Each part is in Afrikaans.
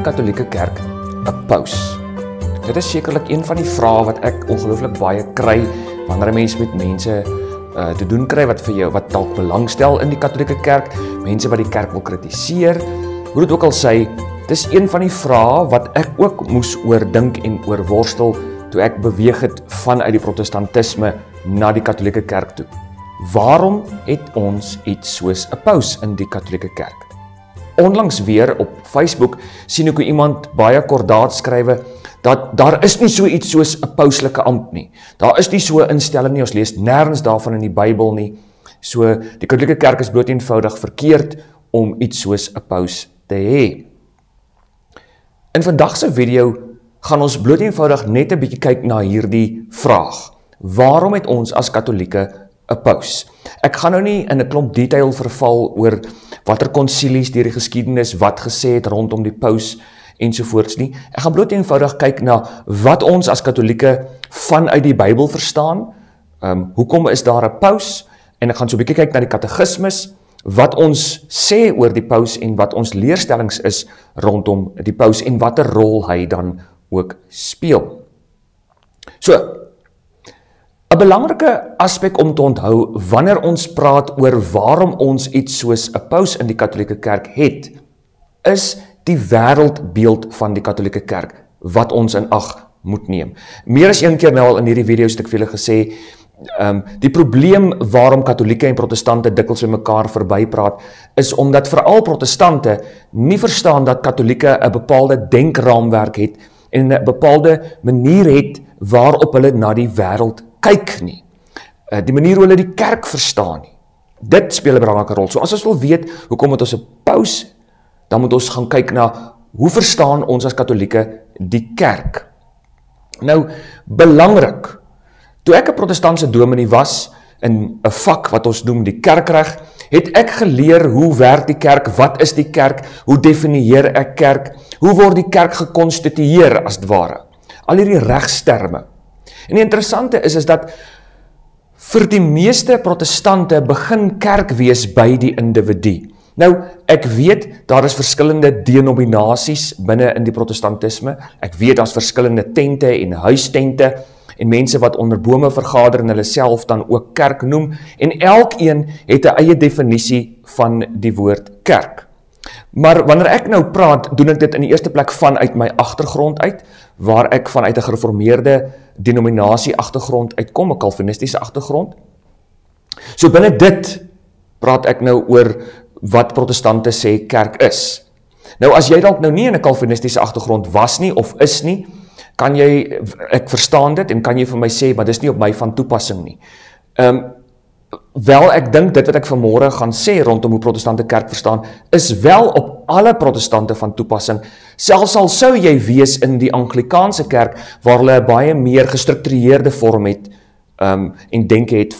Katolieke Kerk 'n paus? Dit is sekerlik een van die vrae wat ek ongelooflik baie kry wanneer 'n mens met mense te doen kry wat vir jou wat dalk belangstel in die Katolieke Kerk, mense wat die kerk wil kritiseer. Hoe dit ook al sê, dis een van die vrae wat ek ook moes oordink en oorworstel toe ek beweeg het vanuit die protestantisme na die Katolieke Kerk toe. Waarom het ons iets soos 'n paus in die Katolieke Kerk? Onlangs weer op Facebook sien ek hoe iemand baie kordaat skrywe dat daar is nie so iets soos 'n pauslike ampt nie. Daar is nie so 'n instelling nie, ons lees nêrens daarvan in die Bybel nie. So die Katolieke Kerk is bloot eenvoudig verkeerd om iets soos 'n paus te hê. In vandag se video gaan ons bloot eenvoudig net 'n bietjie kyk na hierdie vraag. Waarom het ons as Katolieke 'n paus? Ek gaan nou nie in 'n klomp detail verval oor watter konsilies deur die geskiedenis wat gesê het rondom die paus ensovoorts nie. Ek gaan bloot eenvoudig kyk na wat ons as Katolieke vanuit die Bybel verstaan. Hoekom is daar 'n paus? En ek gaan so 'n bietjie kyk na die katekismes, wat ons sê oor die paus en wat ons leerstellings is rondom die paus en watter rol hy dan ook speel. So, 'n belangrike aspek om te onthou wanneer ons praat oor waarom ons iets soos 'n paus in die Katolieke Kerk het, is die wêreldbeeld van die Katolieke Kerk wat ons in ag moet neem. Meer as een keer nou al in hierdie video's het ek vir julle gesê, die probleem waarom Katolieke en Protestante dikwels by mekaar verbypraat, is omdat veral Protestante nie verstaan dat Katolieke 'n bepaalde denkraamwerk het en 'n bepaalde manier het waarop hulle na die wêreld kyk nie. Die manier hoe hulle die kerk verstaan nie. Dit speel 'n belangrike rol. So as ons wil weet hoekom het ons 'n paus, dan moet ons gaan kyk na hoe verstaan ons as Katolieke die kerk. Nou, belangrik, toe ek 'n protestantse dominee was, in 'n vak wat ons noem die kerkreg, het ek geleer hoe werk die kerk, wat is die kerk, hoe definieer ek kerk, hoe word die kerk gekonstitueer as het ware. Al hierdie regsterme. En die interessante is dat vir die meeste protestante begin kerk wees by die individu. Nou, ek weet, daar is verskillende denominasies binne in die protestantisme. Ek weet, daar is verskillende tente en huistente, en mense wat onder bome vergader en hulle self dan ook kerk noem, en elkeen het 'n eie definisie van die woord kerk. Maar wanneer ek nou praat, doen ek dit in die eerste plek vanuit my agtergrond uit, waar ek vanuit 'n gereformeerde denominasie agtergrond uitkom, 'n kalvinistiese agtergrond. So binne dit praat ek nou oor wat protestante sê kerk is. Nou as jy dalk nou nie in 'n kalvinistiese agtergrond was nie of is nie, kan jy, ek verstaan dit en kan jy vir my sê, maar dis nie op my van toepassing nie. Wel, ek dink dit wat ek vanmôre gaan sê rondom hoe protestante kerk verstaan, is wel op alle protestante van toepassing, selfs al sou jy wees in die Anglikaanse kerk, waar hulle 'n baie meer gestruktureerde vorm het, en denke het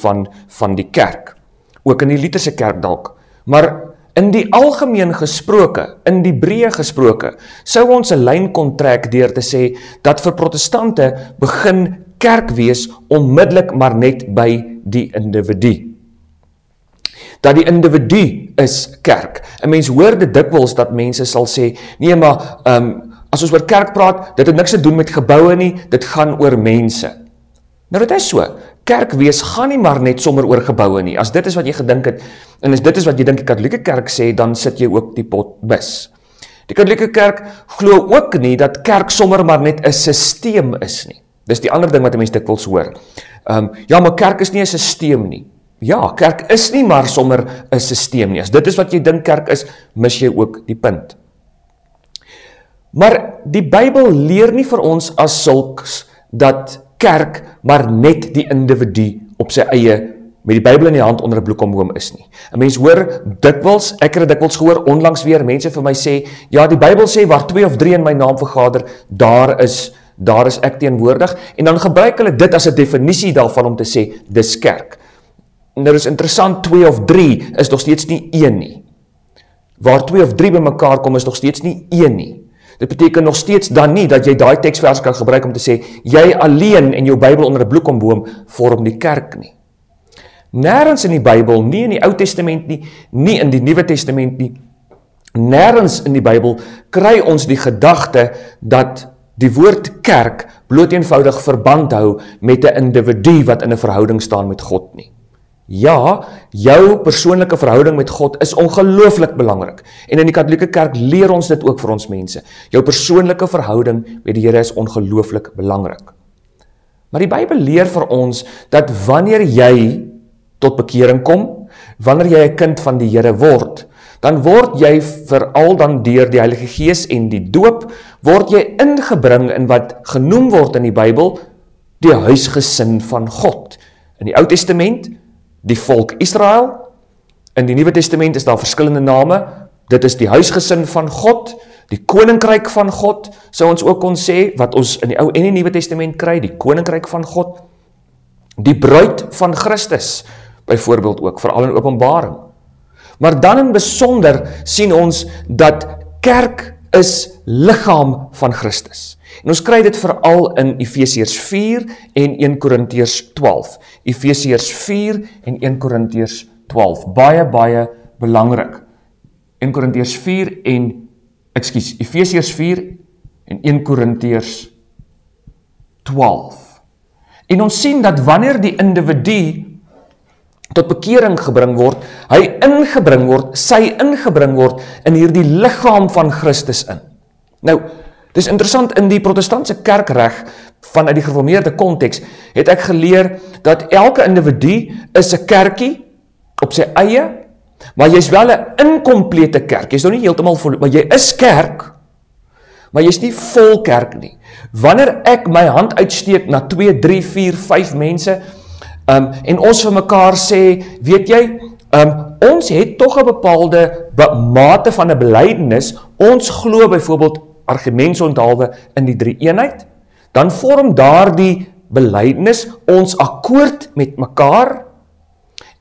van die kerk. Ook in die Lutherse kerk dalk. Maar in die algemeen gesproke, in die breë gesproke, sou ons 'n lyn kon trek deur te sê, dat vir protestante begin kerk wees onmiddellik maar net by die individu. Dat die individu is kerk. 'n Mens hoor dit dikwels dat mense sal sê, nee maar, as ons oor kerk praat, dit het niks te doen met geboue nie, dit gaan oor mense. Nou dit is so, kerk wees gaan nie maar net sommer oor geboue nie. As dit is wat jy gedink het, en as dit is wat jy dink die Katolieke Kerk sê, dan sit jy ook die pot mis. Die Katolieke Kerk glo ook nie dat kerk sommer maar net 'n sisteem is nie. Dis die ander ding wat 'n mens dikwels hoor. Ja, maar kerk is nie 'n sisteem nie. Ja, kerk is nie maar sommer 'n sisteem nie. As dit is wat jy dink kerk is, mis jy ook die punt. Maar die Bybel leer nie vir ons as sulks dat kerk maar net die individu op sy eie, met die Bybel in die hand onder 'n bloekomboom is nie. 'n Mens hoor dikwels, ek het dikwels gehoor, onlangs weer mense vir my sê, ja, die Bybel sê waar 2 of 3 in my naam vergader, daar is ek teenwoordig, en dan gebruik hulle dit as 'n definisie daarvan om te sê, dis kerk. Nou is interessant, 2 of 3 is nog steeds nie 1 nie. Waar 2 of 3 by mekaar kom is nog steeds nie 1 nie. Dit beteken nog steeds dan nie dat jy daai teksvers kan gebruik om te sê, jy alleen en jou Bybel onder 'n bloekomboom vorm die kerk nie. Nêrens in die Bybel, nie in die Ou Testament nie, nie in die Nuwe Testament nie, Nêrens in die Bybel kry ons die gedagte dat die woord kerk bloot eenvoudig verband hou met 'n individu wat in 'n verhouding staan met God nie. Ja, jou persoonlike verhouding met God is ongelooflik belangrik. En in die Katolieke Kerk leer ons dit ook vir ons mense. Jou persoonlike verhouding met die Here is ongelooflik belangrik. Maar die Bybel leer vir ons dat wanneer jy tot bekering kom, wanneer jy 'n kind van die Here word, dan word jy veral dan deur die Heilige Gees en die doop, word jy ingebring in wat genoem word in die Bybel, die huisgesin van God. In die Ou Testament, die volk Israel, in die Nuwe Testament is daar verskillende name, dit is die huisgesin van God, die koninkryk van God, sou ons ook kon sê, wat ons in die Ou en die Nuwe Testament kry, die koninkryk van God, die bruid van Christus, byvoorbeeld ook, veral in Openbaring. Maar dan in besonder sien ons dat kerk is liggaam van Christus. En ons kry dit veral in Efesiërs 4 en 1 Korintiërs 12. Efesiërs 4 en 1 Korintiërs 12. Baie belangrik. Efesiërs 4 en 1 Korintiërs 12. En ons sien dat wanneer die individu tot bekering gebring word, sy ingebring word in hierdie liggaam van Christus in. Nou, dis interessant, in die protestantse kerkreg vanuit die gereformeerde konteks het ek geleer dat elke individu is 'n kerkie op sy eie, maar jy's wel 'n inkomplete kerk. Jy's nog nie heeltemal vol, maar jy is kerk, maar jy's nie vol kerk nie. Wanneer ek my hand uitsteek na 2, 3, 4, 5 mense, en ons vir mekaar sê, weet jy, ons het tog 'n bepaalde mate van 'n belydenis, ons glo byvoorbeeld argumentsonthaalwe in die drie eenheid, dan vorm daardie belydenis ons akkoord met mekaar,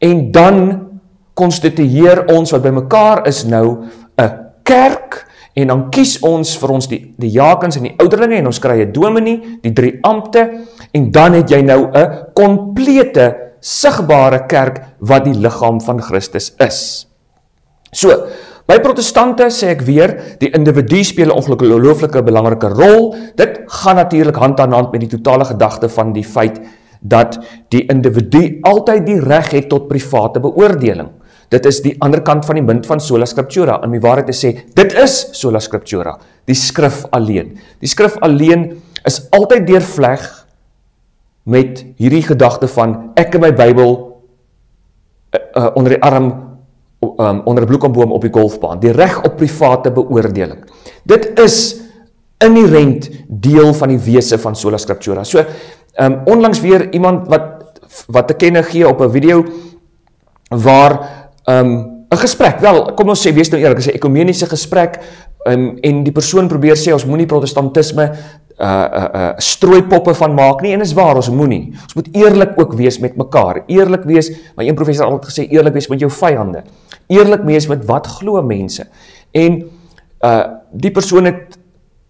en dan konstitueer ons wat by mekaar is nou 'n kerk, en dan kies ons vir ons die diakens en die ouderlinge, en ons kry 'n dominee, die 3 ampte, en dan het jy nou 'n komplete, sigbare kerk, wat die liggaam van Christus is. So, by protestante sê ek weer, die individu speel 'n ongelooflike belangrike rol. Dit gaan natuurlik hand aan hand met die totale gedagte van die feit, dat die individu altyd die reg het tot private beoordeling. Dit is die ander kant van die munt van sola scriptura, om die waarheid te sê, dit is sola scriptura, die skrif alleen. Die skrif alleen is altyd deurvleg met hierdie gedagte van, ek en my Bybel onder die arm, onder 'n bloekomboom op die golfbaan, die reg op private beoordeling. Dit is inherent deel van die wese van sola scriptura. So, onlangs weer iemand wat te kenne gee op 'n video, waar 'n gesprek, wel, kom ons sê, wees nou eerlik, is 'n ekumeniese gesprek, en die persoon probeer sê, ons moenie protestantisme strooipoppe van maak nie, en is waar, ons moenie. Ons moet eerlik ook wees met mekaar, eerlik wees, maar een professor het altyd gesê, eerlik wees met jou vyande, eerlik wees met wat glo mense, en die persoon het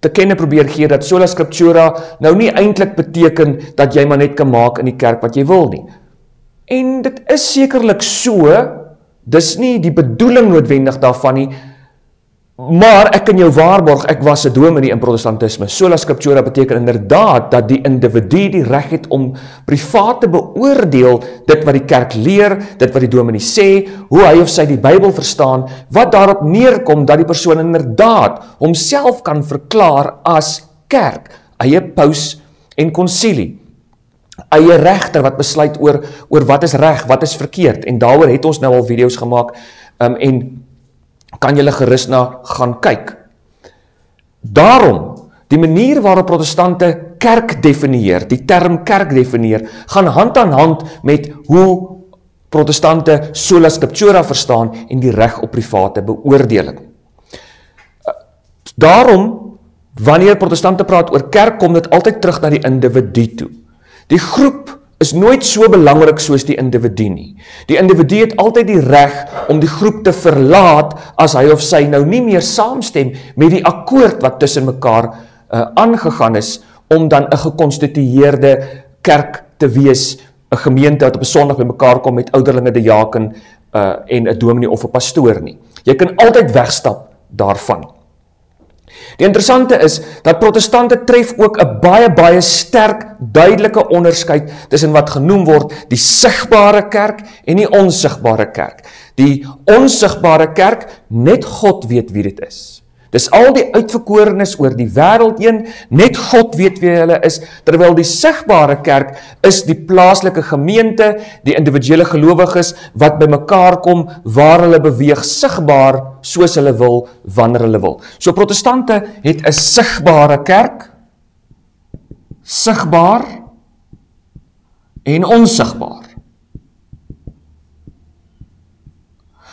te kenne probeer gee, dat sola scriptura nou nie eintlik beteken, dat jy maar net kan maak in die kerk wat jy wil nie. En dit is sekerlik so, dis nie die bedoeling noodwendig daarvan nie, maar ek kan jou waarborg, ek was 'n dominee in protestantisme. Sola scriptura beteken inderdaad dat die individu die reg het om privaat te beoordeel dit wat die kerk leer, dit wat die dominee sê, hoe hy of sy die Bybel verstaan, wat daarop neerkom dat die persoon inderdaad homself kan verklaar as kerk, eie paus en konsilie, eie regter wat besluit oor wat is reg, wat is verkeerd, en daaroor het ons nou al video's gemaak, en kan julle gerus na gaan kyk. Daarom, die manier waarop protestante kerk definieer, die term kerk definieer, gaan hand aan hand met hoe protestante sola scriptura verstaan en die reg op private beoordeling. Daarom, wanneer protestante praat oor kerk, kom dit altyd terug na die individu toe. Die groep is nooit so belangrik soos die individu nie. Die individu het altyd die reg om die groep te verlaat as hy of sy nou nie meer saamstem met die akkoord wat tussen mekaar aangegaan is, om dan 'n gekonstitueerde kerk te wees, 'n gemeente wat op 'n Sondag by mekaar kom met ouderlinge, diaken en 'n dominee of 'n pastoor nie. Jy kan altyd wegstap daarvan. Die interessante is, dat protestante tref ook 'n baie sterk, duidelike onderskeid tussen wat genoem word die sigbare kerk en die onsigbare kerk. Die onsigbare kerk, net God weet wie dit is. Dis al die uitverkorenes oor die wêreld heen, net God weet wie hulle is, terwyl die sigbare kerk is die plaaslike gemeente, die individuele gelowiges wat by mekaar kom, waar hulle beweeg sigbaar soos hulle wil, wanneer hulle wil. So protestante het 'n sigbare kerk, sigbaar en onsigbaar.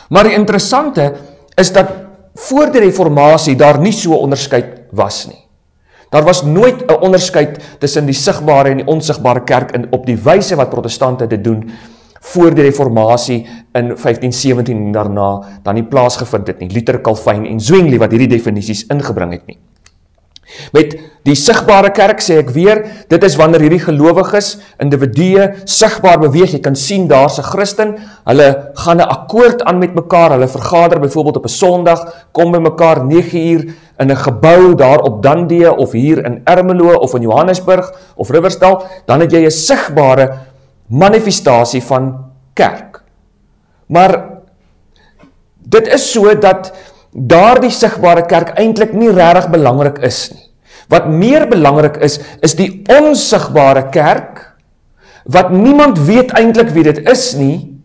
Maar die interessante is dat voor die reformatie daar nie so onderskeid was nie. Daar was nooit 'n onderskeid tussen die sigbare en die onsigbare kerk op die wyse wat protestante dit doen voor die reformatie in 1517 en daarna dan nie plaasgevind het nie. Luther, Calvin en Zwingli wat hierdie definisies ingebring het nie. Met die sigbare kerk sê ek weer, dit is wanneer hierdie gelowiges, individue, sigbaar beweeg. Jy kan sien, daar's 'n Christen, hulle gaan 'n akkoord aan met mekaar, hulle vergader byvoorbeeld op 'n Sondag, kom by mekaar 9 uur in 'n gebou daar op Dundee of hier in Ermelo of in Johannesburg of Riversdal, dan het jy 'n sigbare manifestasie van kerk. Maar dit is so dat daardie sigbare kerk eintlik nie regtig belangrik is nie. Wat meer belangrik is die onsigbare kerk, wat niemand weet eintlik wie dit is nie,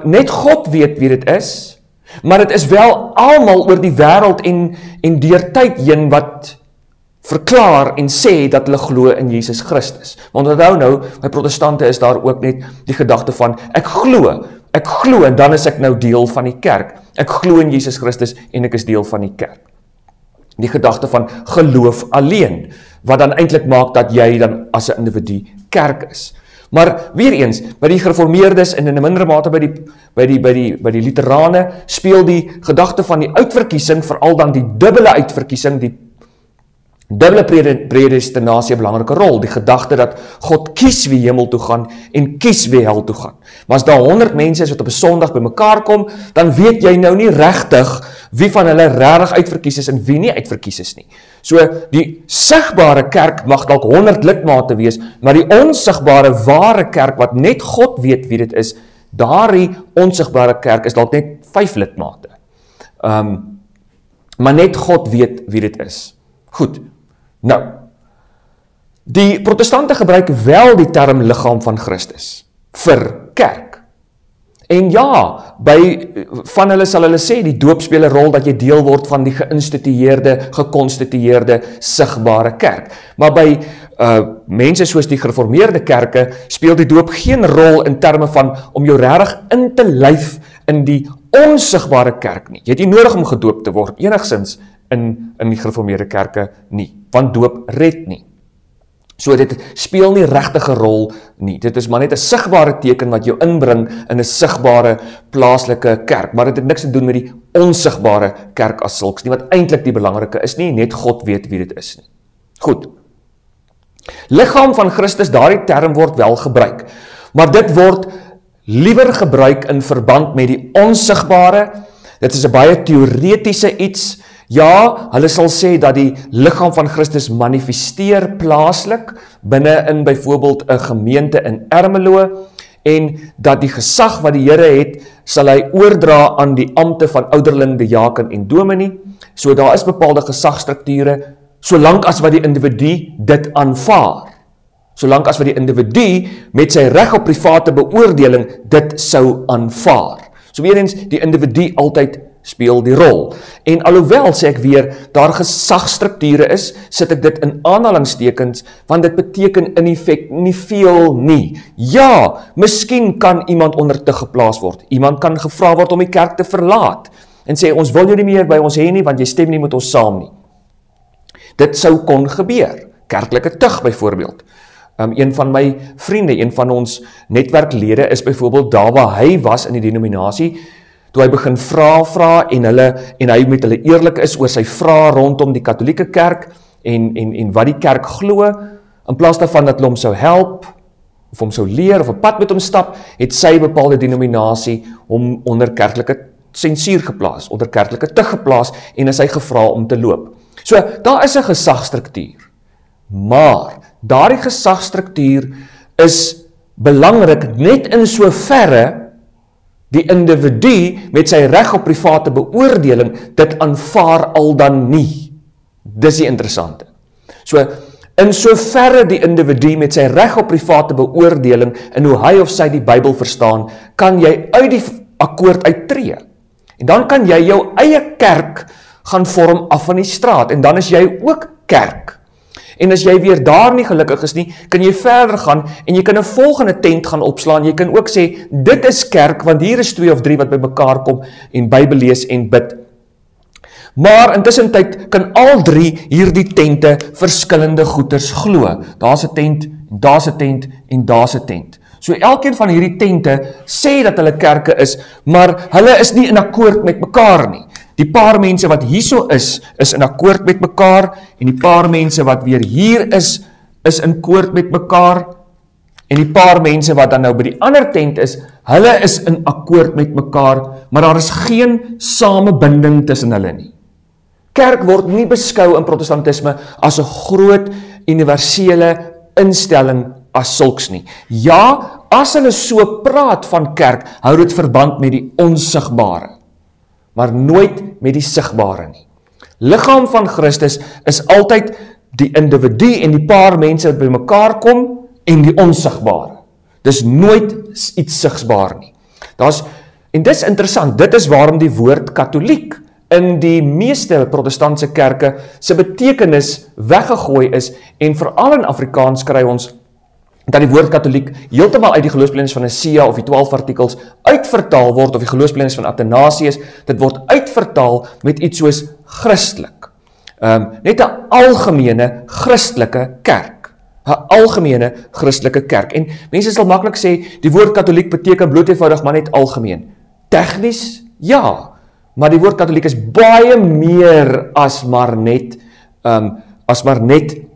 net God weet wie dit is, maar dit is wel almal oor die wêreld en deur tyd heen wat verklaar en sê dat hulle glo in Jesus Christus. Want onthou nou, by protestante is daar ook net die gedagte van, ek glo en dan is ek nou deel van die kerk. Ek glo in Jesus Christus en ek is deel van die kerk. Die gedagte van geloof alleen, wat dan eintlik maak dat jy dan as 'n individu kerk is. Maar weer eens, by die gereformeerdes en in 'n mindere mate by die Lutherane speel die gedagte van die uitverkiesing, veral dan die dubbele uitverkiesing, die dubbele predestinasie 'n belangrike rol, die gedagte dat God kies wie hemel toe gaan en kies wie hel toe gaan. Maar as daar 100 mense is wat op 'n Sondag by mekaar kom, dan weet jy nou nie regtig wie van hulle regtig uitverkies is en wie nie uitverkies is nie. So die sigbare kerk mag dalk 100 lidmate wees, maar die onsigbare ware kerk wat net God weet wie dit is, daardie onsigbare kerk is dalk net 5 lidmate. Maar net God weet wie dit is. Goed. Nou, die protestante gebruik wel die term liggaam van Christus vir kerk. En ja, van hulle sal hulle sê, die doop speel 'n rol dat jy deel word van die gekonstitueerde, sigbare kerk. Maar by mense soos die gereformeerde kerke, speel die doop geen rol in terme van om jou regtig in te lyf in die onsigbare kerk nie. Jy het nie nodig om gedoop te word, enigsins in die gereformeerde kerke nie, want doop red nie. So dit speel nie regtig 'n rol nie, dit is maar net 'n sigbare teken wat jou inbring in 'n sigbare plaaslike kerk, maar dit het niks te doen met die onsigbare kerk as sulks nie, wat eintlik die belangrike is nie, net God weet wie dit is nie. Goed, liggaam van Christus, daardie term word wel gebruik, maar dit word liewer gebruik in verband met die onsigbare. Dit is 'n baie teoretiese iets. Ja, hulle sal sê dat die liggaam van Christus manifesteer plaaslik binne in byvoorbeeld 'n gemeente in Ermelo, en dat die gesag wat die Here het, sal hy oordra aan die ampte van ouderling, diaken en dominee. So daar is bepaalde gesagstrukture, solank as wat die individu dit aanvaar. Solank as wat die individu met sy reg op private beoordeling dit sou aanvaar. So weer eens, die individu altyd speel die rol. En alhoewel, sê ek weer, daar gesagstrukture is, sit ek dit in aanhalingstekens, want dit beteken in effect nie veel nie. Ja, miskien kan iemand onder te geplaas word. Iemand kan gevra word om die kerk te verlaat, en sê, ons wil jou nie meer by ons hê nie, want jy stem nie met ons saam nie. Dit sou kon gebeur. Kerklike tug byvoorbeeld. Een van my vriende, een van ons netwerklede is byvoorbeeld daar waar hy was in die denominasie, toe hy begin vra en hy met hulle eerlik is oor sy vrae rondom die katholieke kerk en wat die kerk glo, in plaas daarvan dat hulle hom sou help, of hom sou leer, of 'n pad met hom stap, het sy bepaalde denominasie hom onder kerklike sensuur geplaas, onder kerklike tug geplaas en is hy gevra om te loop. So, daar is 'n gesagstruktuur. Maar, daardie gesagstruktuur is belangrik net in soverre die individu met sy reg op private beoordeling dit aanvaar al dan nie. Dis die interessante. So, in soverre die individu met sy reg op private beoordeling en hoe hy of sy die Bybel verstaan, kan jy uit die akkoord uittree. En dan kan jy jou eie kerk gaan vorm af van die straat, en dan is jy ook kerk. En as jy weer daar nie gelukkig is nie, kan jy verder gaan, en jy kan 'n volgende tent gaan opslaan, jy kan ook sê, dit is kerk, want hier is 2 of 3 wat by mekaar kom, en Bybel lees en bid. Maar intussen tyd kan al 3 hierdie tente verskillende goeders glo. Daar's 'n tent, en daar's 'n tent, en daar's 'n tent. So elkeen van hierdie tente sê dat hulle kerke is, maar hulle is nie in akkoord met mekaar nie. Die paar mense wat hierso is in akkoord met mekaar, en die paar mense wat weer hier is in akkoord met mekaar, en die paar mense wat dan nou by die ander tent is, hulle is in akkoord met mekaar, maar daar is geen samebinding tussen hulle nie. Kerk word nie beskou in protestantisme as 'n groot universele instelling as sulks nie. Ja, as hulle so praat van kerk, hou dit verband met die onsigbare, maar nooit met die sigbare nie. Liggaam van Christus is altyd die individu en die paar mense wat by mekaar kom en die onsigbare. Dis nooit iets sigsbaar nie. En dis interessant, dit is waarom die woord katholiek in die meeste protestantse kerke se betekenis weggegooi is, en veral in Afrikaans kry ons dat die woord katholiek heeltemal uit die geloofsbelijdenis van Nicea of die 12 artikels uitvertaal word, of die geloofsbelijdenis van Athanasius, dit word uitvertaal met iets soos christelik. Net 'n algemene christelike kerk. 'n Algemene christelike kerk. En mense sal maklik sê, die woord katholiek beteken bloot eenvoudig maar net algemeen. Tegnies, ja, maar die woord katholiek is baie meer as maar net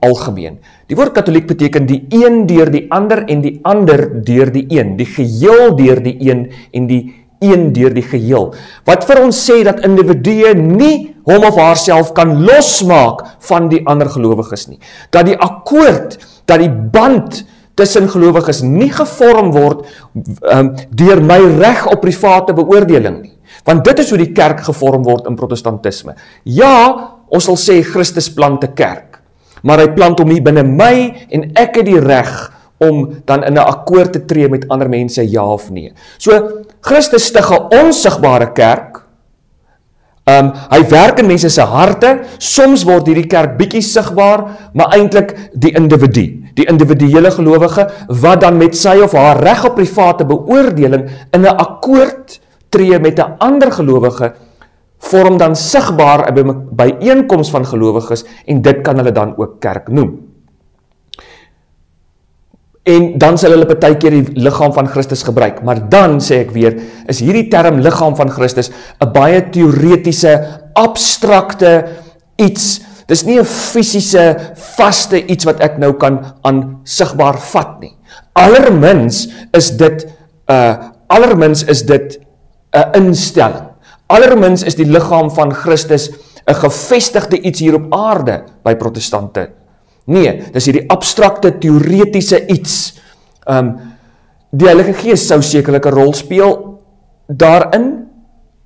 algemeen. Die woord katholiek beteken die een deur die ander en die ander deur die een, die geheel deur die een en die een deur die geheel. Wat vir ons sê dat individue nie hom of haarself kan losmaak van die ander gelowiges nie. Dat die akkoord, dat die band tussen gelowiges nie gevorm word deur my reg op private beoordeling nie. Want dit is hoe die kerk gevorm word in protestantisme. Ja, ons sal sê Christus plant 'n kerk, maar hy plant hom hier binne my en ek het die reg om dan in 'n akkoord te tree met ander mense, ja of nee. So, Christus stig 'n onsigbare kerk, hy werk in mense se harte, soms word hierdie kerk bietjie sigbaar, maar eintlik die individuele gelowige, wat dan met sy of haar reg op private beoordeling in 'n akkoord tree met 'n ander gelowige, vorm dan sigbaar 'n byeenkoms van gelowiges, en dit kan hulle dan ook kerk noem. En dan sal hulle partykeer die liggaam van Christus gebruik, maar dan, sê ek weer, is hierdie term liggaam van Christus 'n baie teoretiese, abstrakte iets. Dis nie 'n fisiese, vaste iets wat ek nou kan aan sigbaar vat nie. Allermins is dit 'n instelling. Allermins is die liggaam van Christus 'n gevestigde iets hier op aarde by protestante. Nee, dis hierdie abstrakte, teoretiese iets. Die Heilige Gees sou sekerlik 'n rol speel daarin,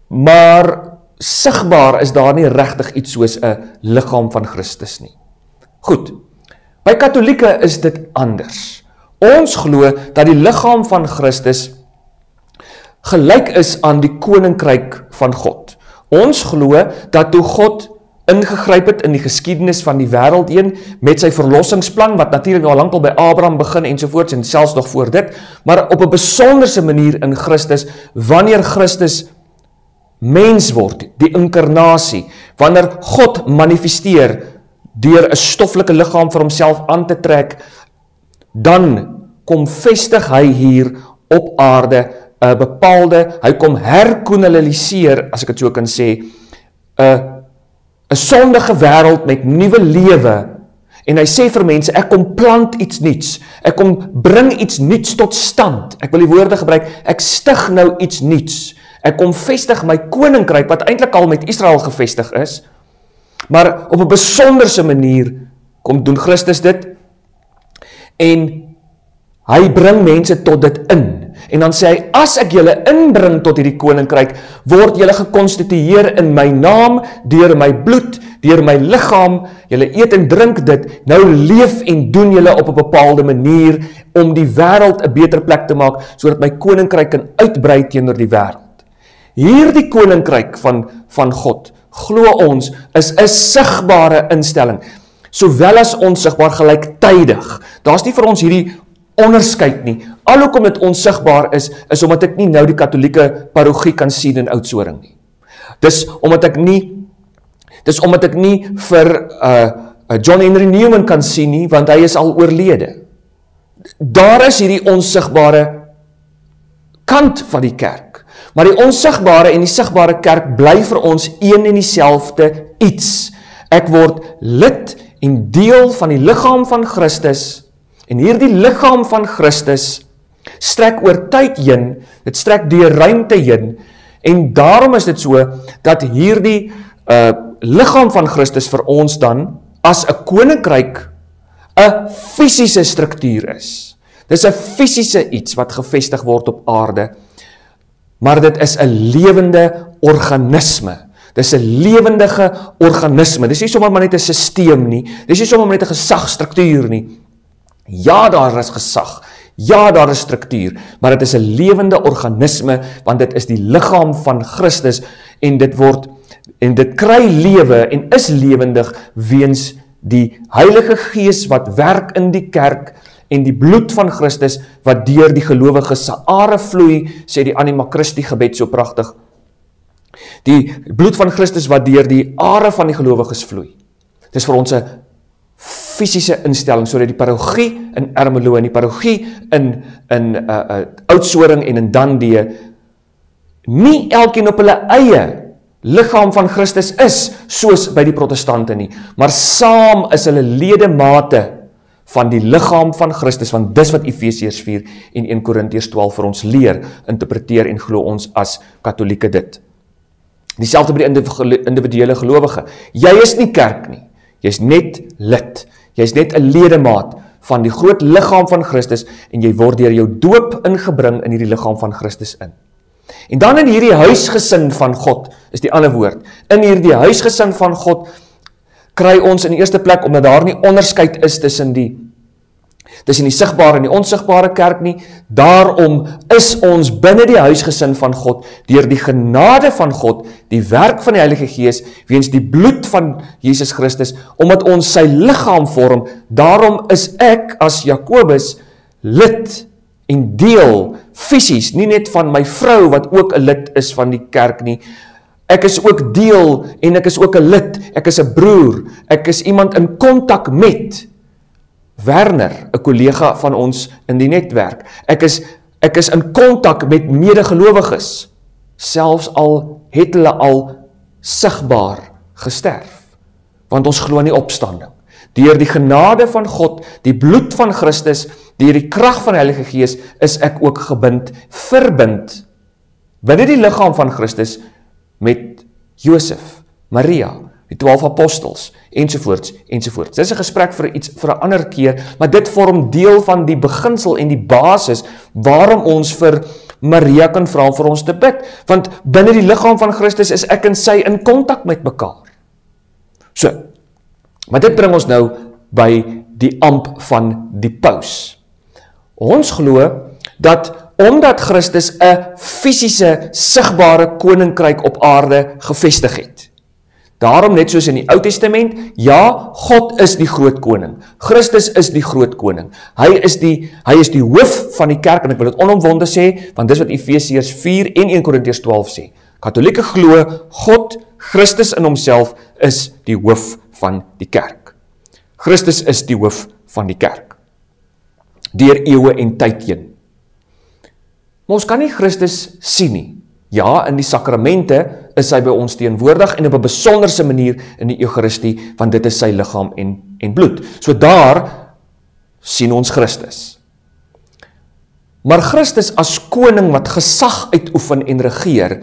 maar sigbaar is daar nie regtig iets soos 'n liggaam van Christus nie. Goed, by Katolieke is dit anders. Ons glo dat die liggaam van Christus gelyk is aan die koninkryk van God. Ons glo dat toe God ingegryp het in die geskiedenis van die wêreld heen met sy verlossingsplan, wat natuurlik al lankal by Abraham begin ensovoorts en selfs nog voor dit, maar op 'n besonderse manier in Christus, wanneer Christus mens word, die inkarnasie, wanneer God manifesteer deur 'n stoffelike liggaam vir homself aan te trek, dan kom vestig hy hier op aarde 'n bepaalde, hy kom herkolonialiseer, as ek dit so kan sê, 'n sondige wêreld met nuwe lewe, en hy sê vir mense, ek kom plant iets nuuts, ek kom bring iets nuuts tot stand, ek wil die woorde gebruik, ek stig nou iets nuuts, Ek kom vestig my koninkryk, wat eintlik al met Israel gevestig is, maar op 'n besonderse manier kom doen Christus dit, en hy bring mense tot dit in. En dan sê hy, as ek julle inbring tot hierdie koninkryk, word julle gekonstitueer in my naam, deur my bloed, deur my liggaam, julle eet en drink dit, nou leef en doen julle op 'n bepaalde manier, om die wêreld 'n beter plek te maak, sodat my koninkryk kan uitbrei teenoor die wêreld. Hierdie koninkryk van God, glo ons, is 'n sigbare instelling, sowel as onsigbaar gelyktydig. Daar's nie vir ons hierdie onderskeid nie. Alhoekom dit onsigbaar is omdat ek nie nou die katholieke parogie kan sien in Oudtshoorn nie. Dis omdat ek nie vir John Henry Newman kan sien nie, want hy is al oorlede. Daar is hierdie onsigbare kant van die kerk. Maar die onsigbare en die sigbare kerk bly vir ons een en dieselfde iets. Ek word lid en deel van die liggaam van Christus, en hierdie liggaam van Christus strek oor tyd heen, dit strek deur ruimte heen, en daarom is dit so, dat hierdie liggaam van Christus vir ons dan, as 'n koninkryk, 'n fisiese struktuur is. Dis 'n fisiese iets wat gevestig word op aarde, maar dit is 'n lewende organisme. Dis 'n lewendige organisme. Dis nie sommer maar net 'n sisteem nie. Dis nie sommer net 'n gesagstruktuur nie. Ja, daar is gesag. Ja, daar is struktuur, maar dit is 'n lewende organisme, want dit is die liggaam van Christus, en dit kry lewe en is lewendig weens die Heilige Gees wat werk in die kerk, en die bloed van Christus wat deur die gelowiges se are vloei, sê die Anima Christi gebed so pragtig. Die bloed van Christus wat deur die are van die gelowiges vloei. Dit is vir ons 'n fisiese instelling, sodat die parogie in Ermelo en die parogie in Oudtshoorn en in Dundee nie elkeen op hulle eie liggaam van Christus is, soos by die protestante nie, maar saam is hulle ledemate van die liggaam van Christus, want dis wat Efesiërs 4 en 1 Korintiërs 12 vir ons leer, interpreteer en glo ons as katholieke dit. Dieselfde by die individuele gelowige. Jy is nie kerk nie, jy is net lid, jy is net 'n ledemaat van die groot liggaam van Christus, en jy word deur jou doop ingebring in hierdie liggaam van Christus in. En dan in hierdie huisgesin van God, is die ander woord, in hierdie huisgesin van God, kry ons in die eerste plek, omdat daar nie onderskeid is tussen die sigbare en die onsigbare kerk nie, daarom is ons binne die huisgesin van God, deur die genade van God, die werk van die Heilige Gees, weens die bloed van Jesus Christus, omdat ons sy liggaam vorm, daarom is ek as Jakobus lid en deel, fisies, nie net van my vrou, wat ook 'n lid is van die kerk nie, ek is ook deel, en ek is ook 'n lid, ek is 'n broer, ek is iemand in kontak met Werner, 'n kollega van ons in die netwerk. Ek is in kontak met medegelowiges, selfs al het hulle al sigbaar gesterf, want ons glo in die opstanding. Deur die genade van God, die bloed van Christus, deur die krag van die Heilige Gees, is ek ook verbind binne die liggaam van Christus met Josef, Maria, die 12 apostels, ensovoorts, ensovoorts. Dit is 'n gesprek vir 'n ander keer, maar dit vorm deel van die beginsel en die basis waarom ons vir Maria kan vra om vir ons te bid, want binne die liggaam van Christus is ek en sy in kontak met mekaar. So, maar dit bring ons nou by die amp van die paus. Ons glo dat omdat Christus 'n fisiese, sigbare koninkryk op aarde gevestig het. Daarom net soos in die Ou Testament, ja, God is die groot koning. Christus is die groot koning. Hy is die hoof van die kerk, en ek wil dit onomwonde sê, want dis wat Efesiërs 4 en 1 Korintiërs 12 sê. Katholieke glo, God, Christus in homself, is die hoof van die kerk. Christus is die hoof van die kerk. Deur eeue en tyd heen. Maar ons kan nie Christus sien nie. Ja, in die sakramente is hy by ons teenwoordig en op 'n besonderse manier in die Eucharistie, want dit is sy liggaam en bloed. So daar sien ons Christus. Maar Christus as koning wat gesag uitoefen en regeer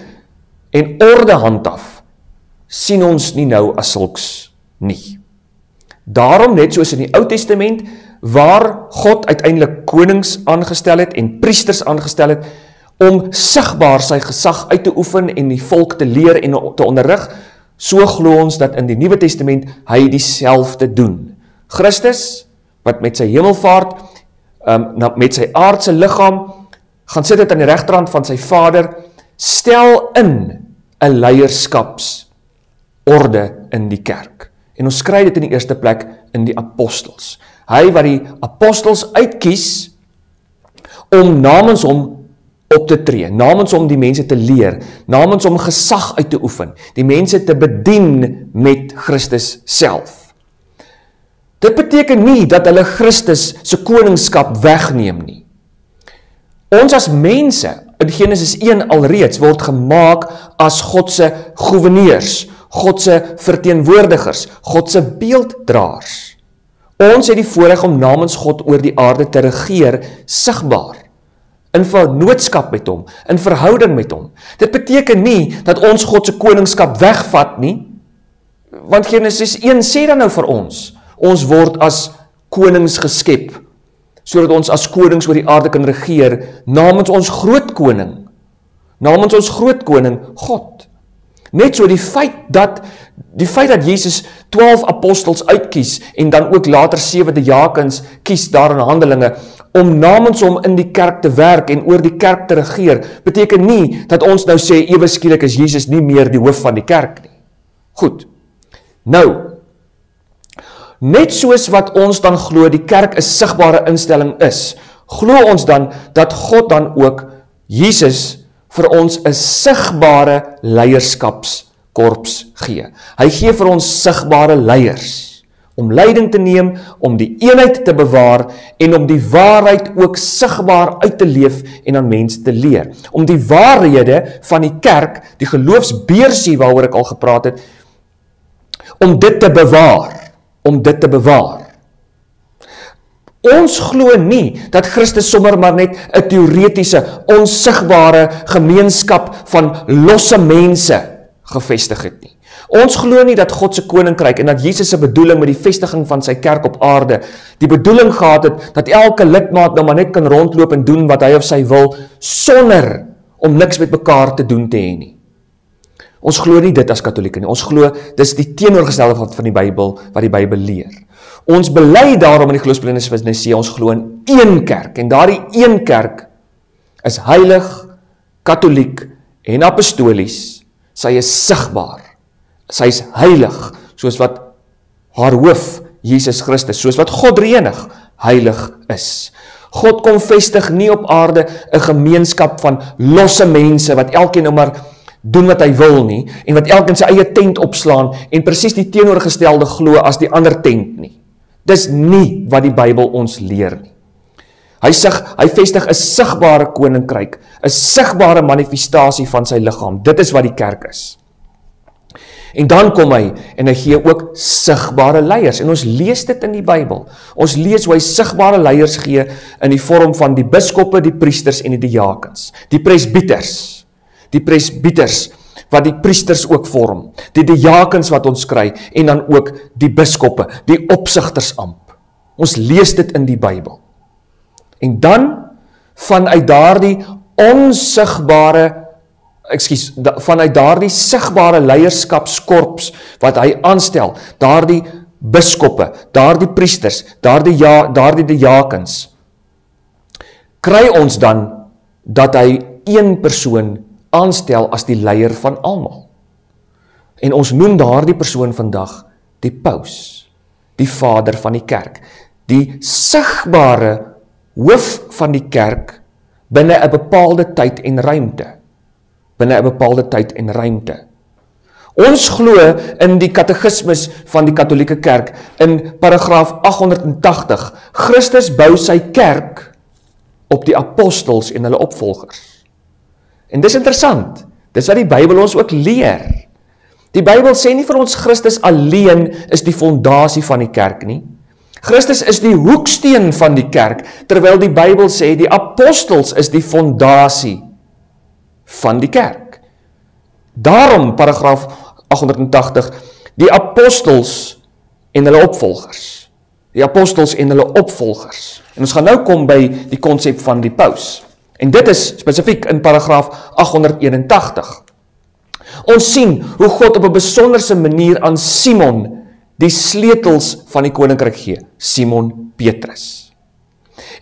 en orde handhaf, sien ons nie nou as sulks nie. Daarom net soos in die Ou Testament, waar God uiteindelik konings aangestel het en priesters aangestel het, om sigbaar sy gesag uit te oefen en die volk te leer en te onderrig, so glo ons dat in die Nuwe Testament hy dieselfde doen. Christus, wat met sy hemelvaart, met sy aardse liggaam, gaan sit het aan die regterhand van sy Vader, stel in 'n leierskapsorde in die kerk. En ons kry dit in die eerste plek in die apostels. Hy wat die apostels uitkies om namens hom op te tree, namens hom die mense te leer, namens hom gesag uit te oefen, die mense te bedien met Christus self. Dit beteken nie dat hulle Christus se koningskap wegneem nie. Ons as mense, in Genesis 1 alreeds, word gemaak as God se gouverneurs, God se verteenwoordigers, God se beelddraers. Ons het die voorreg om namens God oor die aarde te regeer, sigbaar, in vennootskap met hom, in verhouding met hom. Dit beteken nie dat ons God se koningskap wegvat nie, want Genesis 1 sê dan nou vir ons word as konings geskep, sodat ons as konings oor die aarde kan regeer, namens ons groot koning God. Net so die feit dat Jesus 12 apostels uitkies, en dan ook later 7 diakens kies daar in Handelinge, om namens hom in die kerk te werk en oor die kerk te regeer, beteken nie dat ons nou sê, ewe skielik is Jesus nie meer die hoof van die kerk nie. Goed, nou, net soos wat ons dan glo, die kerk 'n sigbare instelling is, glo ons dan dat God dan ook Jesus vir ons 'n sigbare leierskapskorps gee. Hy gee vir ons sigbare leiers, om leiding te neem, om die eenheid te bewaar, en om die waarheid ook sigbaar uit te leef en aan mense te leer. Om die waarhede van die kerk, die geloofsbeursie waaroor ek al gepraat het, om dit te bewaar. Ons glo nie dat Christus sommer maar net 'n teoretiese, onsigbare gemeenskap van losse mense gevestig het nie. Ons glo nie dat God se koninkryk en dat Jesus se bedoeling met die vestiging van sy kerk op aarde, die bedoeling gehad het dat elke lidmaat nou maar net kan rondloop en doen wat hy of sy wil, sonder om niks met mekaar te doen te hê nie. Ons glo nie dit as Katolieke nie. Ons glo dis die teenoorgestelde van die Bybel, wat die Bybel leer. Ons bely daarom in die geloofsbelijdenis van Nicea, ons glo in een kerk, en daardie een kerk is heilig, katoliek en apostolies. Sy is sigbaar, sy is heilig, soos wat haar hoof, Jesus Christus, soos wat God drie-enig heilig is. God kom vestig nie op aarde 'n gemeenskap van losse mense, wat elkeen nou maar doen wat hy wil nie, en wat elkeen sy eie tent opslaan, en presies die teenoorgestelde glo as die ander tent nie. Dis nie wat die Bybel ons leer nie. Hy vestig 'n sigbare koninkryk, 'n sigbare manifestasie van sy liggaam. Dit is wat die kerk is. En dan kom hy, en hy gee ook sigbare leiers, en ons lees dit in die Bybel. Ons lees hoe hy sigbare leiers gee, in die vorm van die biskoppe, die priesters en die diakens, die presbyters, wat die priesters ook vorm, die diakens wat ons kry, en dan ook die biskoppe, die opsigtersamp. Ons lees dit in die Bybel. En dan, vanuit daardie sigbare leierskapskorps, wat hy aanstel, daardie biskoppe, daardie priesters, daardie diakens, kry ons dan, dat hy een persoon aanstel as die leier van almal. En ons noem daardie persoon vandag die paus, die vader van die kerk, die sigbare hoof van die kerk binne 'n bepaalde tyd en ruimte. Ons glo in die katekismus van die Katolieke Kerk, in paragraaf 880, Christus bou sy kerk op die apostels en hulle opvolgers. En dis interessant, dis wat die Bybel ons ook leer. Die Bybel sê nie vir ons Christus alleen is die fondasie van die kerk nie. Christus is die hoeksteen van die kerk, terwyl die Bybel sê die apostels is die fondasie van die kerk. Daarom, paragraaf 880, die apostels en hulle opvolgers. Die apostels en hulle opvolgers. En ons gaan nou kom by die konsep van die paus. En dit is spesifiek in paragraaf 881. Ons sien hoe God op 'n besonderse manier aan Simon die sleutels van die koninkryk gee, Simon Petrus.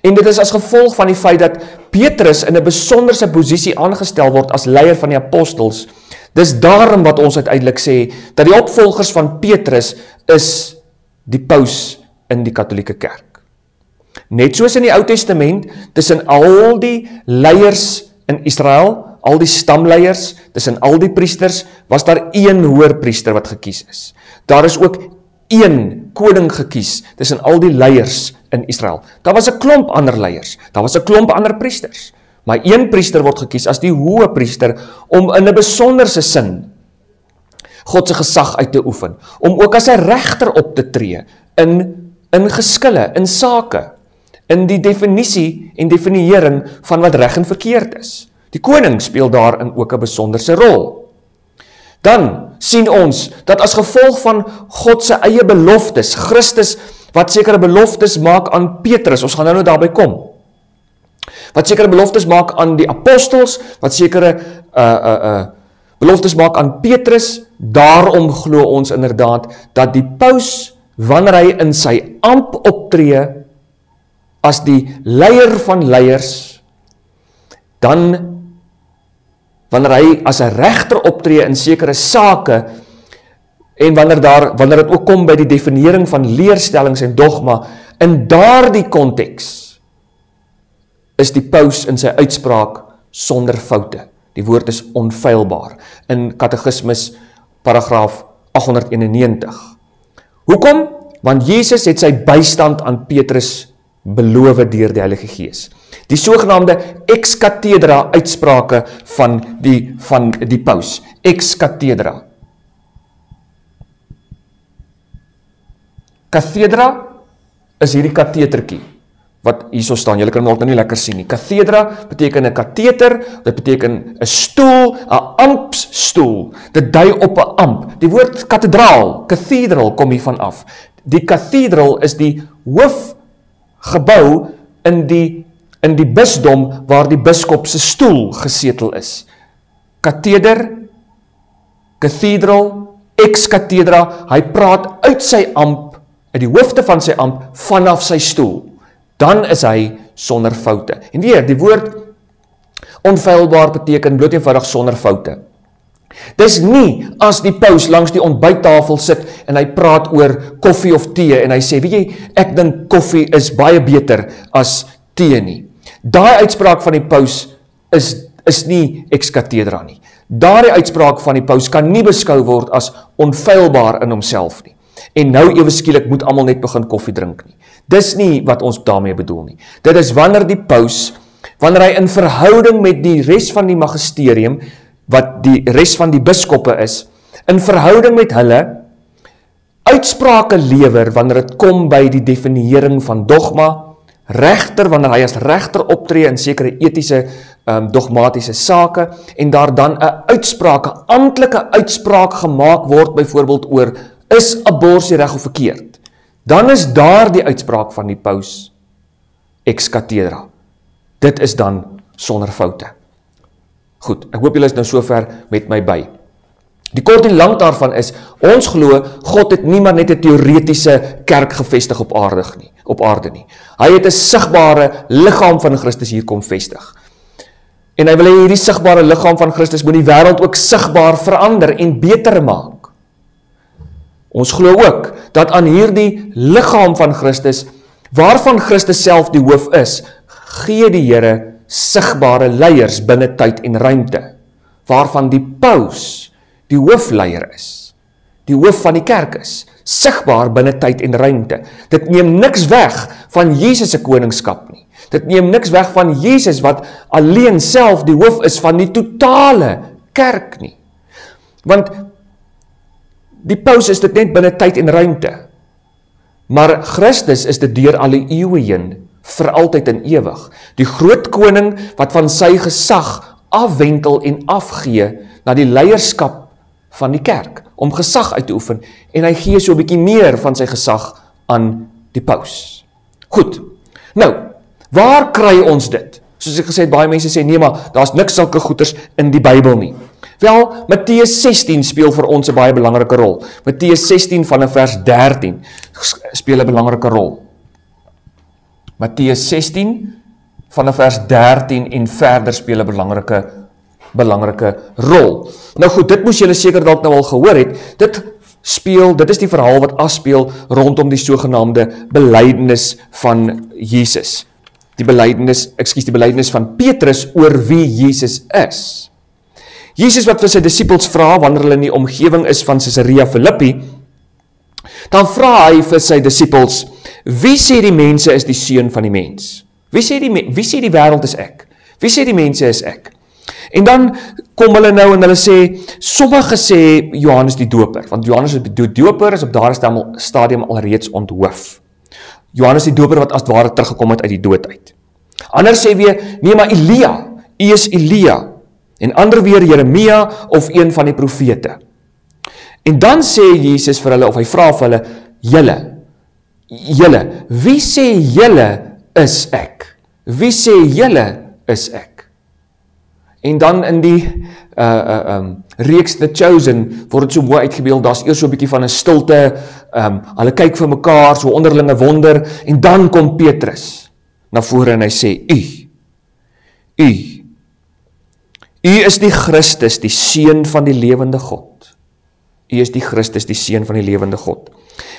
En dit is as gevolg van die feit dat Petrus in 'n besonderse posisie aangestel word as leier van die apostels. Dis daarom wat ons uiteindelik sê, dat die opvolgers van Petrus is die paus in die katholieke kerk. Net soos in die Ou Testament, tussen al die leiers in Israel, al die stamleiers, tussen al die priesters, was daar een hoërpriester wat gekies is. Daar is ook een koning gekies tussen al die leiers in Israel. Daar was 'n klomp ander leiers, daar was 'n klomp ander priesters, maar een priester word gekies as die hoë priester om in 'n besonderse sin God se gesag uit te oefen, om ook as 'n regter op te tree in geskille, in sake, in die definisie en definiering van wat reg en verkeerd is. Die koning speel daarin ook 'n besonderse rol. Dan sien ons dat as gevolg van God se eie beloftes, Christus wat sekere beloftes maak aan Petrus, ons gaan nou daarby kom, wat sekere beloftes maak aan die apostels, wat sekere beloftes maak aan Petrus, daarom glo ons inderdaad dat die paus, wanneer hy in sy amp optree as die leier van leiers, dan wanneer hy as 'n regter optree in sekere sake, en wanneer dit ook kom by die definiering van leerstellings en dogma, in daardie konteks is die paus in sy uitspraak sonder foute. Die woord is onfeilbaar in Katekismus paragraaf 891. Hoekom? Want Jesus het sy bystand aan Petrus beloof deur die Heilige Gees. Die sogenaamde ex cathedra uitsprake van die paus. Ex cathedra. Cathedra is hierdie katetertjie wat hierso staan. Julle kan hom nou nie lekker sien nie. Cathedra beteken 'n kateter, dit beteken 'n stoel, 'n ampsstoel. Dit dui op 'n amp. Die woord kathedraal, cathedral kom hiervan af. Die kathedral is die hoofgebou in die bisdom waar die biskop se stoel gesetel is. Katheder, cathedral, ex cathedra, hy praat uit sy amp, uit die hoofde van sy amp, vanaf sy stoel. Dan is hy sonder foute. En weer, die woord onfeilbaar beteken bloot eenvoudig sonder foute. Dis nie as die paus langs die ontbyttafel sit en hy praat oor koffie of tee en hy sê, weet jy, ek dink koffie is baie beter as tee nie. Daai uitspraak van die paus is nie ex cathedra nie. Daai uitspraak van die paus kan nie beskou word as onfeilbaar in homself nie. En nou ewe skielik moet almal net begin koffie drink nie. Dis nie wat ons daarmee bedoel nie. Dit is wanneer die paus, wanneer hy in verhouding met die res van die magisterium, wat die res van die biskoppe is, in verhouding met hulle, uitsprake lewer wanneer dit kom by die definiering van dogma, regter, wanneer hy as regter optree in sekere etiese, dogmatiese sake, en daar dan 'n uitspraak, 'n amptelike uitspraak gemaak word, byvoorbeeld oor, is abortus reg of verkeerd? Dan is daar die uitspraak van die paus ex cathedra. Dit is dan sonder foute. Goed, ek hoop julle is nou sover met my by. Die kort en lank daarvan is, ons glo, God het nie maar net 'n teoretiese kerk gevestig op aarde nie. Hy het 'n sigbare liggaam van Christus hier kom vestig. En hy wil hê hierdie sigbare liggaam van Christus moet die wêreld ook sigbaar verander en beter maak. Ons glo ook, dat aan hierdie liggaam van Christus, waarvan Christus self die hoof is, gee die Here sigbare leiers binne tyd en ruimte, waarvan die paus die hoofleier is, die hoof van die kerk is, sigbaar binne tyd en ruimte. Dit neem niks weg van Jesus se koningskap nie. Dit neem niks weg van Jesus wat alleen self die hoof is van die totale kerk nie. Want die paus is dit net binne tyd en ruimte. Maar Christus is dit deur alle eeue heen, vir altyd en ewig. Die groot koning wat van sy gesag afwentel en afgee na die leierskap van die kerk, om gesag uit te oefen, en hy gee so 'n bietjie meer van sy gesag aan die paus. Goed, nou, waar kry ons dit? Soos ek gesê het, baie mense sê, nee, maar daar's niks sulke goeters in die Bybel nie. Wel, Matteus 16 speel vir ons 'n baie belangrike rol. Matteus 16 vanaf vers 13 speel 'n belangrike rol. Matteus 16 vanaf vers 13 en verder speel 'n belangrike rol. Nou goed, dit moes julle seker dalk nou al gehoor het. Dit is die verhaal wat afspeel rondom die sogenaamde belydenis van Jesus. Die belydenis van Petrus oor wie Jesus is. Jesus wat vir sy disippels vra wanneer hulle in die omgewing is van Caesarea Philippi, dan vra hy vir sy disippels, wie sê die mense is die seun van die mens? Wie sê die wêreld is ek? Wie sê die mense is ek? En dan kom hulle nou en hulle sê, sommige sê Johannes die Doper, want Johannes die Doper is op daardie stadium alreeds onthoof. Johannes die Doper wat as ware teruggekom het uit die dood uit. Ander sê weer, nee maar Elia, u is Elia. En ander weer Jeremia of een van die profete. En dan sê Jesus vir hulle, of hy vra vir hulle, julle, wie sê julle is ek? Wie sê julle is ek? En dan in die reeks The Chosen word het so mooi uitgebeeld, daar's eers so 'n bietjie van 'n stilte, hulle kyk vir mekaar, so onderlinge wonder, en dan kom Petrus na vore en hy sê, U is die Christus, die seun van die lewende God. U is die Christus, die seun van die lewende God.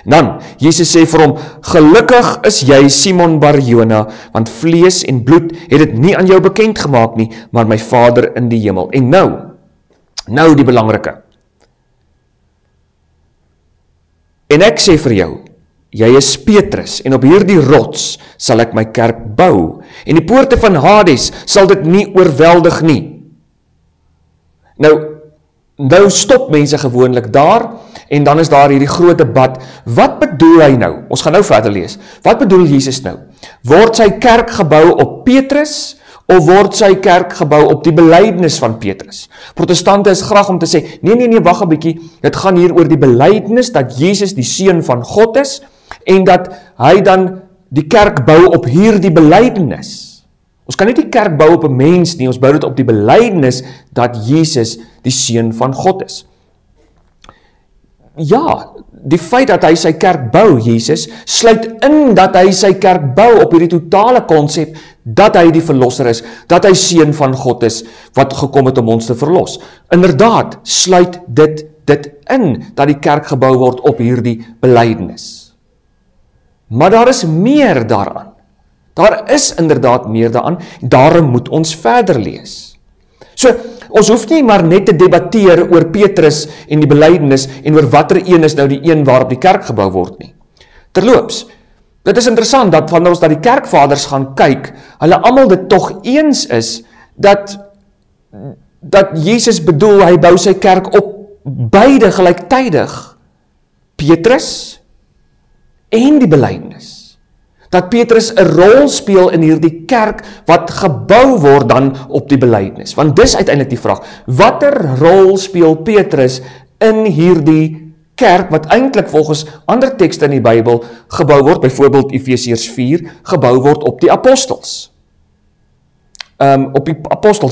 Dan, Jesus sê vir hom, gelukkig is jy Simon Bar-Jona, want vlees en bloed het dit nie aan jou bekend gemaak nie, maar my Vader in die hemel. En nou die belangrike. En ek sê vir jou, jy is Petrus, en op hierdie rots sal ek my kerk bou, en die poorte van Hades sal dit nie oorweldig nie. Nou stop mense gewoonlik daar, en dan is daar hierdie groot debat, wat bedoel hy nou? Ons gaan nou verder lees. Wat bedoel Jesus nou? Word sy kerk gebou op Petrus, of word sy kerk gebou op die belydenis van Petrus? Protestante is graag om te sê, nee, wag 'n bietjie, dit gaan hier oor die belydenis, dat Jesus die seun van God is, en dat hy dan die kerk bou op hierdie belydenis. Ons kan nie die kerk bou op 'n mens nie, ons bou dit op die belydenis dat Jesus die seun van God is. Ja, die feit dat hy sy kerk bou, Jesus, sluit in dat hy sy kerk bou op hierdie totale konsep dat hy die verlosser is, dat hy seun van God is, wat gekom het om ons te verlos. Inderdaad, sluit dit in, dat die kerk gebou word op hierdie belydenis. Maar daar is meer daaraan. Daar is inderdaad meer daaraan, daarom moet ons verder lees. So, ons hoef nie maar net te debatteer oor Petrus en die belydenis en oor watter een is nou die een waarop die kerk gebou word nie. Terloops, dit is interessant dat wanneer ons na die kerkvaders gaan kyk, hulle almal dit tog eens is dat Jesus bedoel, hy bou sy kerk op beide gelyktydig, Petrus en die belydenis. Dat Petrus 'n rol speel in hierdie kerk wat gebou word dan op die belydenis. Want dis uiteindelik die vraag, watter rol speel Petrus in hierdie kerk wat eintlik volgens ander tekste in die Bybel gebou word, byvoorbeeld Efesiërs 4, gebou word op die apostels.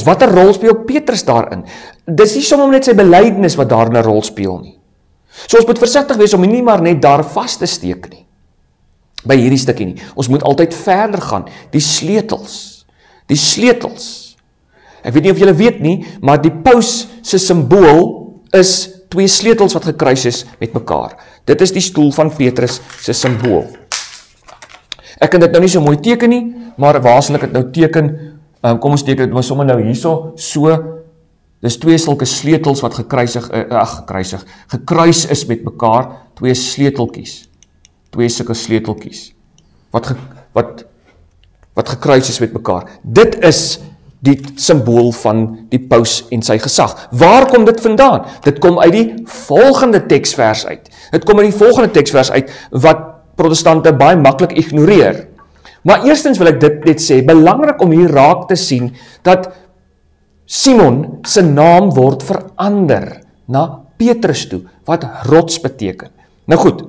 Watter rol speel Petrus daarin? Dis nie sommer net sy belydenis wat daar 'n rol speel nie. So ons moet versigtig wees om nie maar net daar vas te steek nie. By hierdie stukkie nie. Ons moet altyd verder gaan. Die sleutels. Ek weet nie of julle weet nie, maar die paus se simbool is 2 sleutels wat gekruis is met mekaar. Dit is die stoel van Petrus se simbool. Ek kan dit nou nie so mooi teken nie, maar waar sal ek dit nou teken? Kom ons teken dit maar sommer nou hierso, so. Dis 2 sulke sleutels wat gekruis is met mekaar, 2 sleuteltjies. 2 sulke sleuteltjies wat gekruis is met mekaar. Dit is die simbool van die paus en sy gesag. Waar kom dit vandaan? Dit kom uit die volgende teksvers uit. Wat protestante baie maklik ignoreer. Maar eerstens wil ek dit net sê, belangrik om hier raak te sien, dat Simon se naam word verander na Petrus toe, wat rots beteken. Nou goed,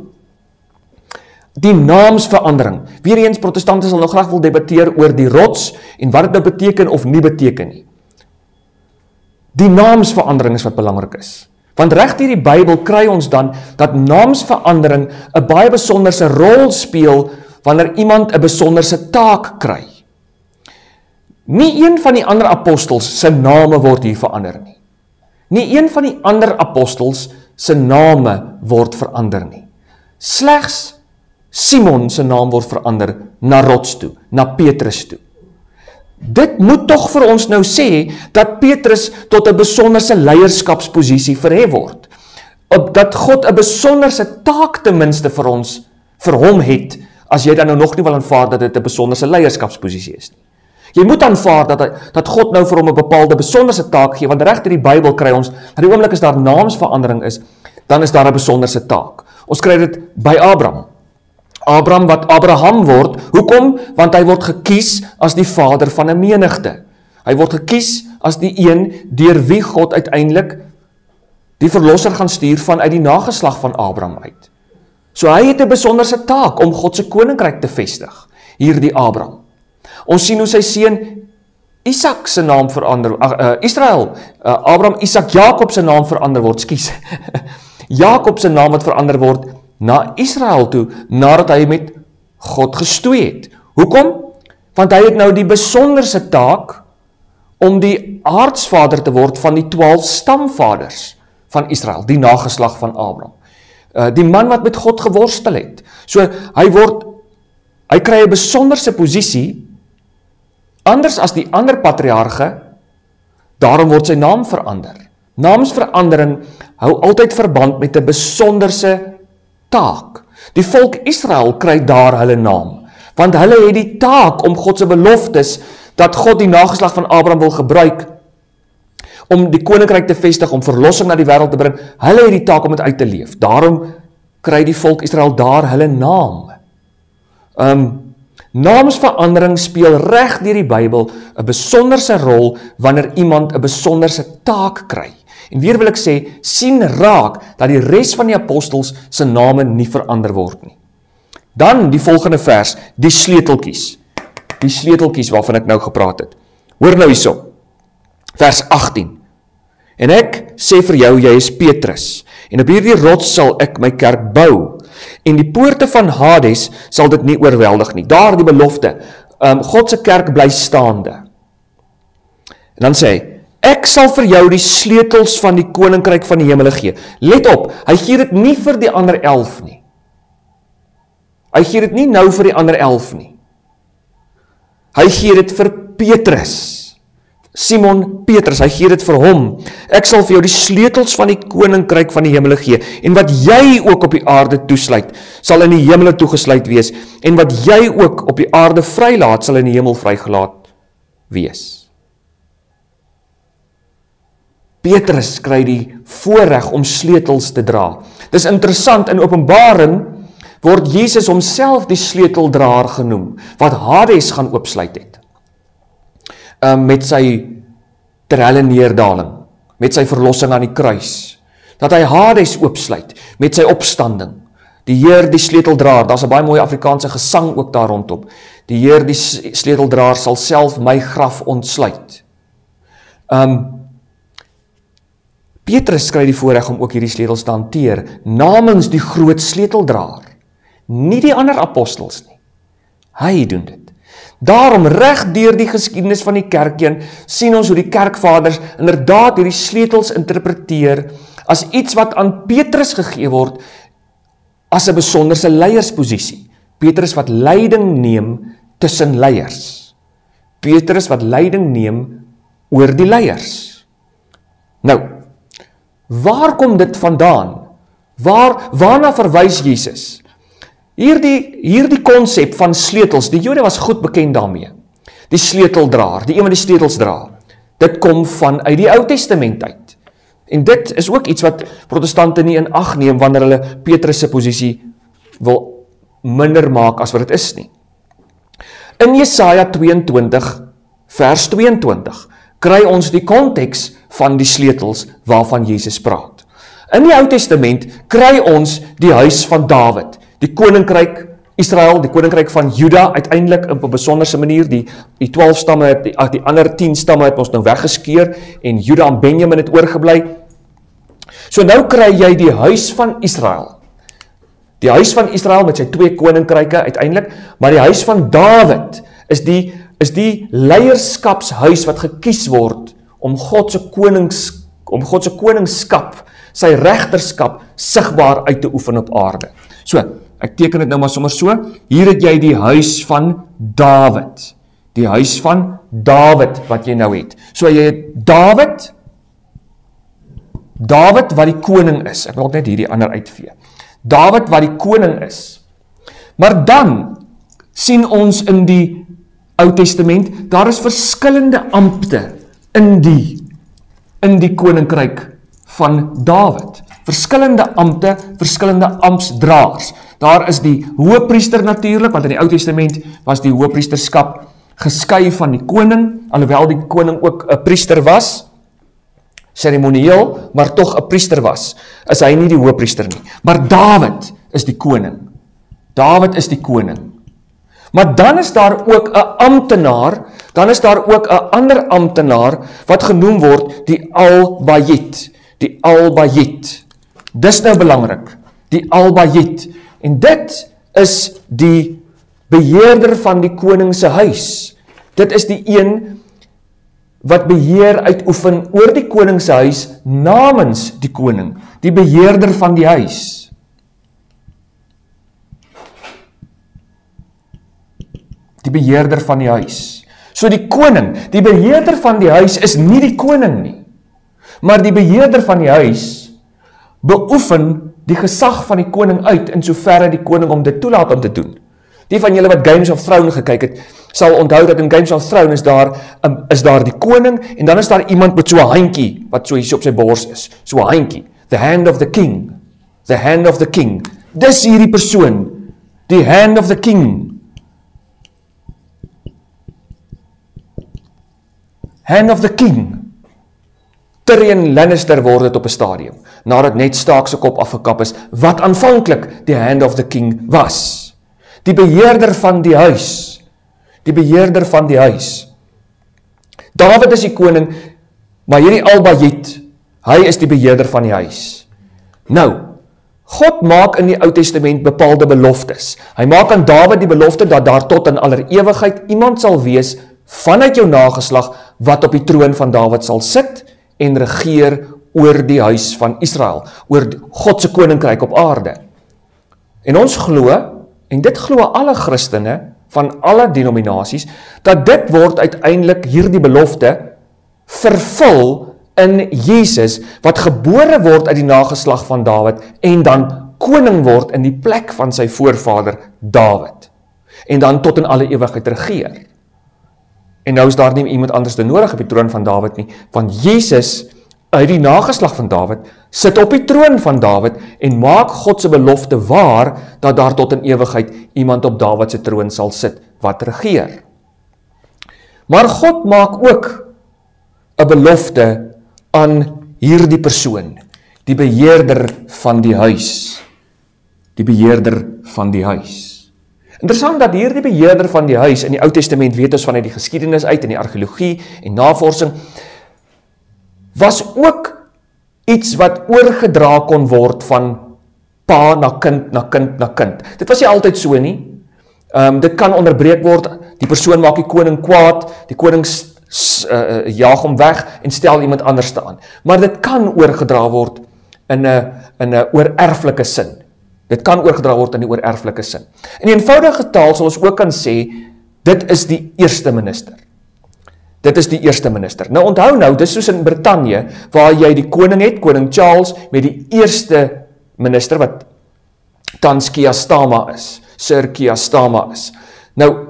die naamsverandering, weer eens protestante sal nou graag wil debatteer oor die rots, en wat dit nou beteken of nie beteken nie. Die naamsverandering is wat belangrik is. Want reg deur die Bybel kry ons dan, dat naamsverandering 'n baie besonderse rol speel, wanneer iemand 'n besonderse taak kry. Nie een van die ander apostels se name word hier verander nie. Nie een van die ander apostels se name word verander nie. Slegs Simon se naam word verander na rots toe, na Petrus toe. Dit moet tog vir ons nou sê, dat Petrus tot 'n besonderse leierskapsposisie verhef word. Dat God 'n besonderse taak ten minste vir hom het, as jy dan nou nog nie wil aanvaar dat dit 'n besonderse leierskapsposisie is nie. Jy moet aanvaar dat God nou vir hom 'n bepaalde besonderse taak gee, want reg deur die Bybel kry ons, dat die oomblik as daar naamsverandering is, dan is daar 'n besonderse taak. Ons kry dit by Abraham. Abraham wat Abraham word, hoekom? Want hy word gekies as die vader van 'n menigte. Hy word gekies as die een deur wie God uiteindelik die verlosser gaan stuur vanuit die nageslag van Abraham uit. So hy het 'n besonderse taak om God se koninkryk te vestig, hierdie Abraham. Ons sien hoe sy seun Isak se naam verander, Israel, Abraham, Isak, Jakob se naam verander word, skus. Jakob se naam wat verander word na Israel toe, nadat hy met God gestoei het. Hoekom? Want hy het nou die besonderse taak om die aardsvader te word van die 12 stamvaders van Israel, die nageslag van Abraham. Die man wat met God geworstel het. So hy kry 'n besonderse posisie, anders as die ander patriarge, daarom word sy naam verander. Naamsverandering hou altyd verband met 'n besonderse taak. Die volk Israel kry daar hulle naam, want hulle het die taak om God se beloftes, dat God die nageslag van Abraham wil gebruik, om die koninkryk te vestig, om verlossing na die wêreld te bring. Hulle het die taak om dit uit te leef. Daarom kry die volk Israel daar hulle naam. Naamsverandering speel reg deur die Bybel 'n besonderse rol wanneer iemand 'n besonderse taak kry. En weer wil ek sê, sien raak dat die res van die apostels se name nie verander word nie. Dan die volgende vers, die sleuteltjies. Die sleuteltjies waarvan ek nou gepraat het. Hoor nou hierso. Vers 18. En ek sê vir jou, jy is Petrus, en op hierdie rots sal ek my kerk bou, en die poorte van Hades sal dit nie oorweldig nie. Daar die belofte, God se kerk bly staande. En dan sê hy, ek sal vir jou die sleutels van die koninkryk van die hemele gee. Let op, hy gee dit nie vir die ander 11 nie. Hy gee dit nie nou vir die ander 11 nie. Hy gee dit vir Petrus. Simon Petrus, hy gee dit vir hom. Ek sal vir jou die sleutels van die koninkryk van die hemele gee, en wat jy ook op die aarde toesluit, sal in die hemele toegesluit wees, en wat jy ook op die aarde vrylaat, sal in die hemel vrygelaat wees. Petrus kry die voorreg om sleutels te dra. Dis interessant, in Openbaring word Jesus homself die sleuteldraer genoem, wat Hades gaan oopsluit het. Met sy terhelle neerdaling, met sy verlossing aan die kruis, dat hy Hades oopsluit, met sy opstanding. Die Heer die sleuteldraer, daar's 'n baie mooie Afrikaanse gesang ook daar rondom. Die Heer die sleuteldraer sal self my graf ontsluit. Petrus kry die voorreg om ook hierdie sleutels te hanteer, namens die groot sleuteldraer, nie die ander apostels nie. Hy doen dit. Daarom reg deur die geskiedenis van die kerk heen, sien ons hoe die kerkvaders inderdaad hierdie sleutels interpreteer as iets wat aan Petrus gegee word as 'n besonderse leiersposisie. Petrus wat leiding neem tussen leiers. Petrus wat leiding neem oor die leiers. Nou, waar kom dit vandaan? Waarna verwys Jesus? Hierdie konsep van sleutels, die Jode was goed bekend daarmee. Die sleuteldraer, die een wat die sleutels dra. Dit kom vanuit die Ou Testament uit. En dit is ook iets wat protestante nie in ag neem wanneer hulle Petrus se posisie wil minder maak as wat dit is nie. In Jesaja 22 vers 22 kry ons die konteks van die sleutels waarvan Jesus praat. In die Ou Testament kry ons die huis van Dawid, die koninkryk Israel, die koninkryk van Juda, uiteindelik op 'n besonderse manier, die 12 stamme, die ander 10 stamme het ons nou weggeskeer, en Juda en Benjamin het oorgebly. So nou kry jy die huis van Israel. Die huis van Israel met sy 2 koninkryke uiteindelik, maar die huis van Dawid is die leierskapshuis wat gekies word om God se koningskap, sy regterskap sigbaar uit te oefen op aarde. So, ek teken dit nou maar sommer so. Hier het jy die huis van Dawid. Die huis van Dawid wat jy nou het. So jy het Dawid wat die koning is. Ek wil net hierdie ander uitvee. Dawid wat die koning is. Maar dan sien ons in die Ou Testament, daar is verskillende ampte in die koninkryk van Dawid. Verskillende ampte, verskillende amptsdraers. Daar is die hoëpriester natuurlik, want in die Ou Testament was die hoëpriesterskap geskei van die koning, alhoewel die koning ook 'n priester was, seremonieel, maar tog 'n priester was, is hy nie die hoëpriester nie. Maar Dawid is die koning. Dawid is die koning. Maar dan is daar ook 'n amptenaar, dan is daar ook 'n ander amptenaar wat genoem word die Albayit. Die Albayit. Dis nou belangrik. Die Albayit. En dit is die beheerder van die koning se huis. Dit is die een wat beheer uitoefen oor die koning se huis namens die koning. Die beheerder van die huis. Die beheerder van die huis. So die koning, die beheerder van die huis is nie die koning nie. Maar die beheerder van die huis beoefen die gesag van die koning uit in soverre die koning om dit toelaat om te doen. Die van julle wat Games of Thrones gekyk het, sal onthou dat in Games of Thrones is daar die koning en dan is daar iemand met so 'n handjie wat so hier op sy bors is. So 'n handjie. The hand of the king. The hand of the king. Dis hierdie persoon. Die hand of the king. Hand of the king. Tyrion Lannister word dit op 'n stadium, nadat Ned Stark se kop afgekap is, wat aanvanklik die hand of the king was. Die beheerder van die huis. Die beheerder van die huis. Dawid is die koning, maar hierdie Albayit, hy is die beheerder van die huis. Nou, God maak in die Ou Testament bepaalde beloftes. Hy maak aan Dawid die belofte dat daar tot in aller ewigheid iemand sal wees vanuit jou nageslag wat op die troon van Dawid sal sit en regeer oor die huis van Israel, oor God se koninkryk op aarde. En ons glo, en dit glo alle Christene van alle denominasies, dat dit word uiteindelik hierdie belofte vervul in Jesus, wat gebore word uit die nageslag van Dawid, en dan koning word in die plek van sy voorvader Dawid, en dan tot in alle ewigheid regeer. En nou is daar nie iemand anders te nodig op die troon van Dawid nie, want Jesus uit die nageslag van Dawid sit op die troon van Dawid en maak God se belofte waar dat daar tot in ewigheid iemand op Dawid se troon sal sit wat regeer. Maar God maak ook 'n belofte aan hierdie persoon, die beheerder van die huis. Die beheerder van die huis. Interessant dat hierdie beheerder van die huis in die Ou Testament, weet ons vanuit die geskiedenis uit, in die argeologie en navorsing, was ook iets wat oorgedra kon word van pa na kind, na kind, na kind. Dit was nie altyd so nie. Dit kan onderbreek word, die persoon maak die koning kwaad, die koning jaag hom weg en stel iemand anders aan. Maar dit kan oorgedra word in 'n oorerflike sin. Dit kan oorgedra word in die oorerflike sin. In die eenvoudige taal sal ons ook kan sê, dit is die eerste minister. Dit is die eerste minister. Nou onthou nou, dis soos in Brittanje, waar jy die koning het, koning Charles, met die eerste minister, wat tans Keir Starmer is, Sir Keir Starmer is. Nou,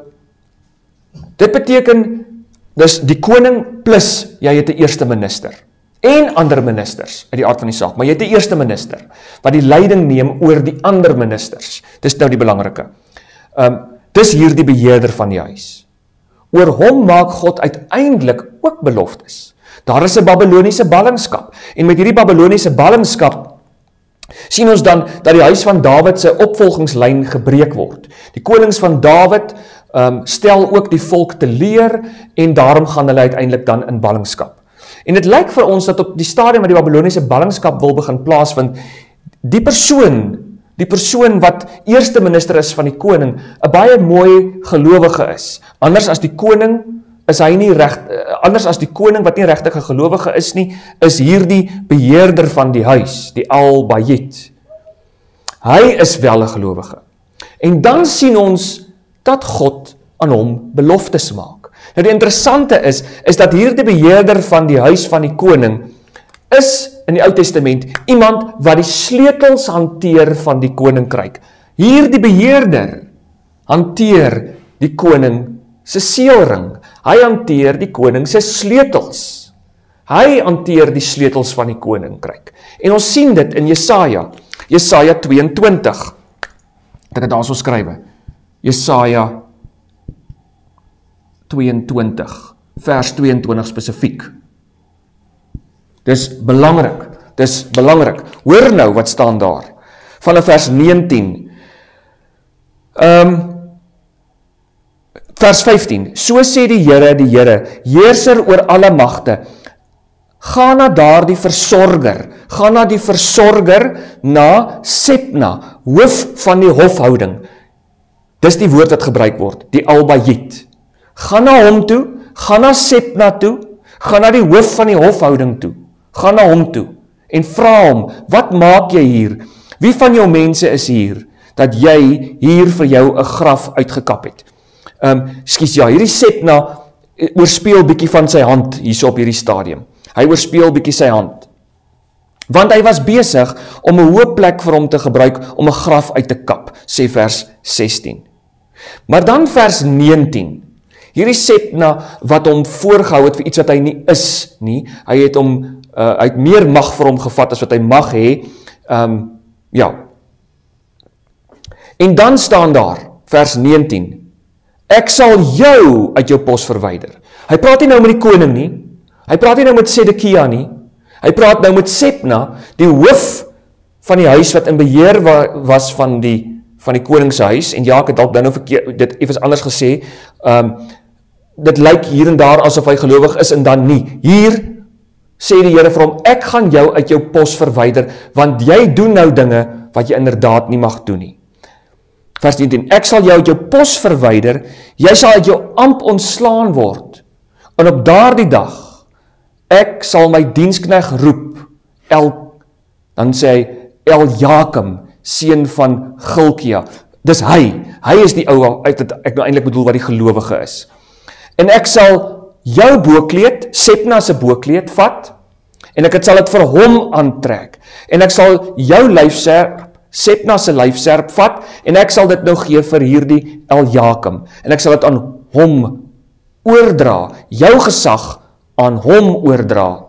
dit beteken, dis die koning plus, jy het die eerste minister. en ander ministers uit die aard van die saak, maar jy het die eerste minister wat die leiding neem oor die ander ministers. Dis nou die belangrike. Dis hier die beheerder van die huis. Oor hom maak God uiteindelik ook beloftes. Daar is 'n Babyloniese ballingskap, en met hierdie Babyloniese ballingskap sien ons dan dat die huis van Dawid se opvolgingslyn gebreek word. Die konings van Dawid stel ook die volk te leer, en daarom gaan hulle uiteindelik dan in ballingskap. En dit lyk vir ons dat op die stadium wat die Babyloniese ballingskap wil begin plaasvind, die persoon wat eerste minister is van die koning, 'n baie mooi gelowige is. Anders as die koning wat nie regtig 'n gelowige is nie, is hierdie beheerder van die huis, die Al-Bayit. Hy is wel 'n gelowige. En dan sien ons dat God aan hom beloftes maak. Nou die interessante is dat hierdie beheerder van die huis van die koning is in die Ou Testament iemand wat die sleutels hanteer van die koninkryk. Hierdie beheerder hanteer die koning se seelring. Hy hanteer die koning se sleutels. Hy hanteer die sleutels van die koninkryk. En ons sien dit in Jesaja 22. Dat ek daar so skrywe. Jesaja 22, vers 22 spesifiek. Dis belangrik. Hoor nou wat staan daar. Vanaf vers 19. Vers 15. So sê die Here, heerser oor alle magte, ga na die versorger, na Sepna, hoof van die hofhouding. Dis die woord wat gebruik word, die Al-Bayit. Ga na hom toe, ga na Sepna toe, ga na die hoof van die hofhouding toe, ga na hom toe, en vra hom, wat maak jy hier? Wie van jou mense is hier, dat jy hier vir jou 'n graf uitgekap het? Hierdie Sepna oorspeel bietjie van sy hand hierso op hierdie stadium. Hy oorspeel bietjie sy hand. Want hy was besig om 'n hoë plek vir hom te gebruik om 'n graf uit te kap, sê vers 16. Maar dan vers 19. Hierdie Sepna wat hom voorgehou het vir iets wat hy nie is nie. Hy het meer mag vir hom gevat as wat hy mag hê. En dan staan daar vers 19. Ek sal jou uit jou pos verwyder. Hy praat nie nou met die koning nie. Hy praat nie nou met Sedekia nie. Hy praat nou met Sepna, die hoof van die huis wat in beheer was van die koning se huis. En ja, ek het dalk nou dit effens anders gesê. Dit lyk hier en daar asof hy gelowig is en dan nie. Hier sê die Here vir hom, ek gaan jou uit jou pos verwyder, want jy doen nou dinge wat jy inderdaad nie mag doen nie. Vers 19, ek sal jou uit jou pos verwyder, jy sal uit jou ampt ontslaan word, en op daardie dag, ek sal my dienskneg roep, dan sê hy, Eljakim, seun van Gilkia, dis hy is die ou, ek nou eintlik bedoel wat die gelowige is, en ek sal jou boekleed, Sepna se boekleed vat, en ek sal dit vir hom aantrek, en ek sal jou lyfserp, Sepna se lyfserp vat, en ek sal dit nou gee vir hierdie Eljakim, en ek sal dit aan hom oordra, jou gesag aan hom oordra.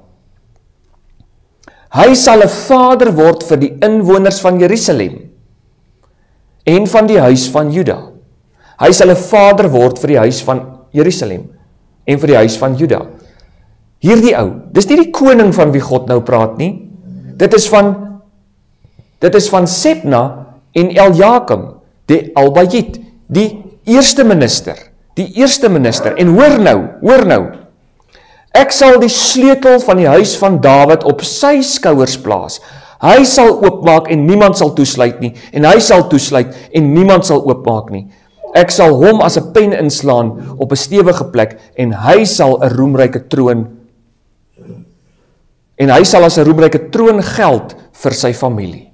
Hy sal 'n vader word vir die inwoners van Jerusalem, en van die huis van Juda. Hy sal 'n vader word vir die huis van Jerusalem, en vir die huis van Juda. Hierdie ou, dis nie die koning van wie God nou praat nie, dit is van Sepna en Eljakim, die Al-Bayit, die eerste minister, en hoor nou, ek sal die sleutel van die huis van Dawid op sy skouers plaas, hy sal oopmaak en niemand sal toesluit nie, en hy sal toesluit en niemand sal oopmaak nie, ek sal hom as 'n pen inslaan op 'n stewige plek, en hy sal 'n roemryke troon geld vir sy familie.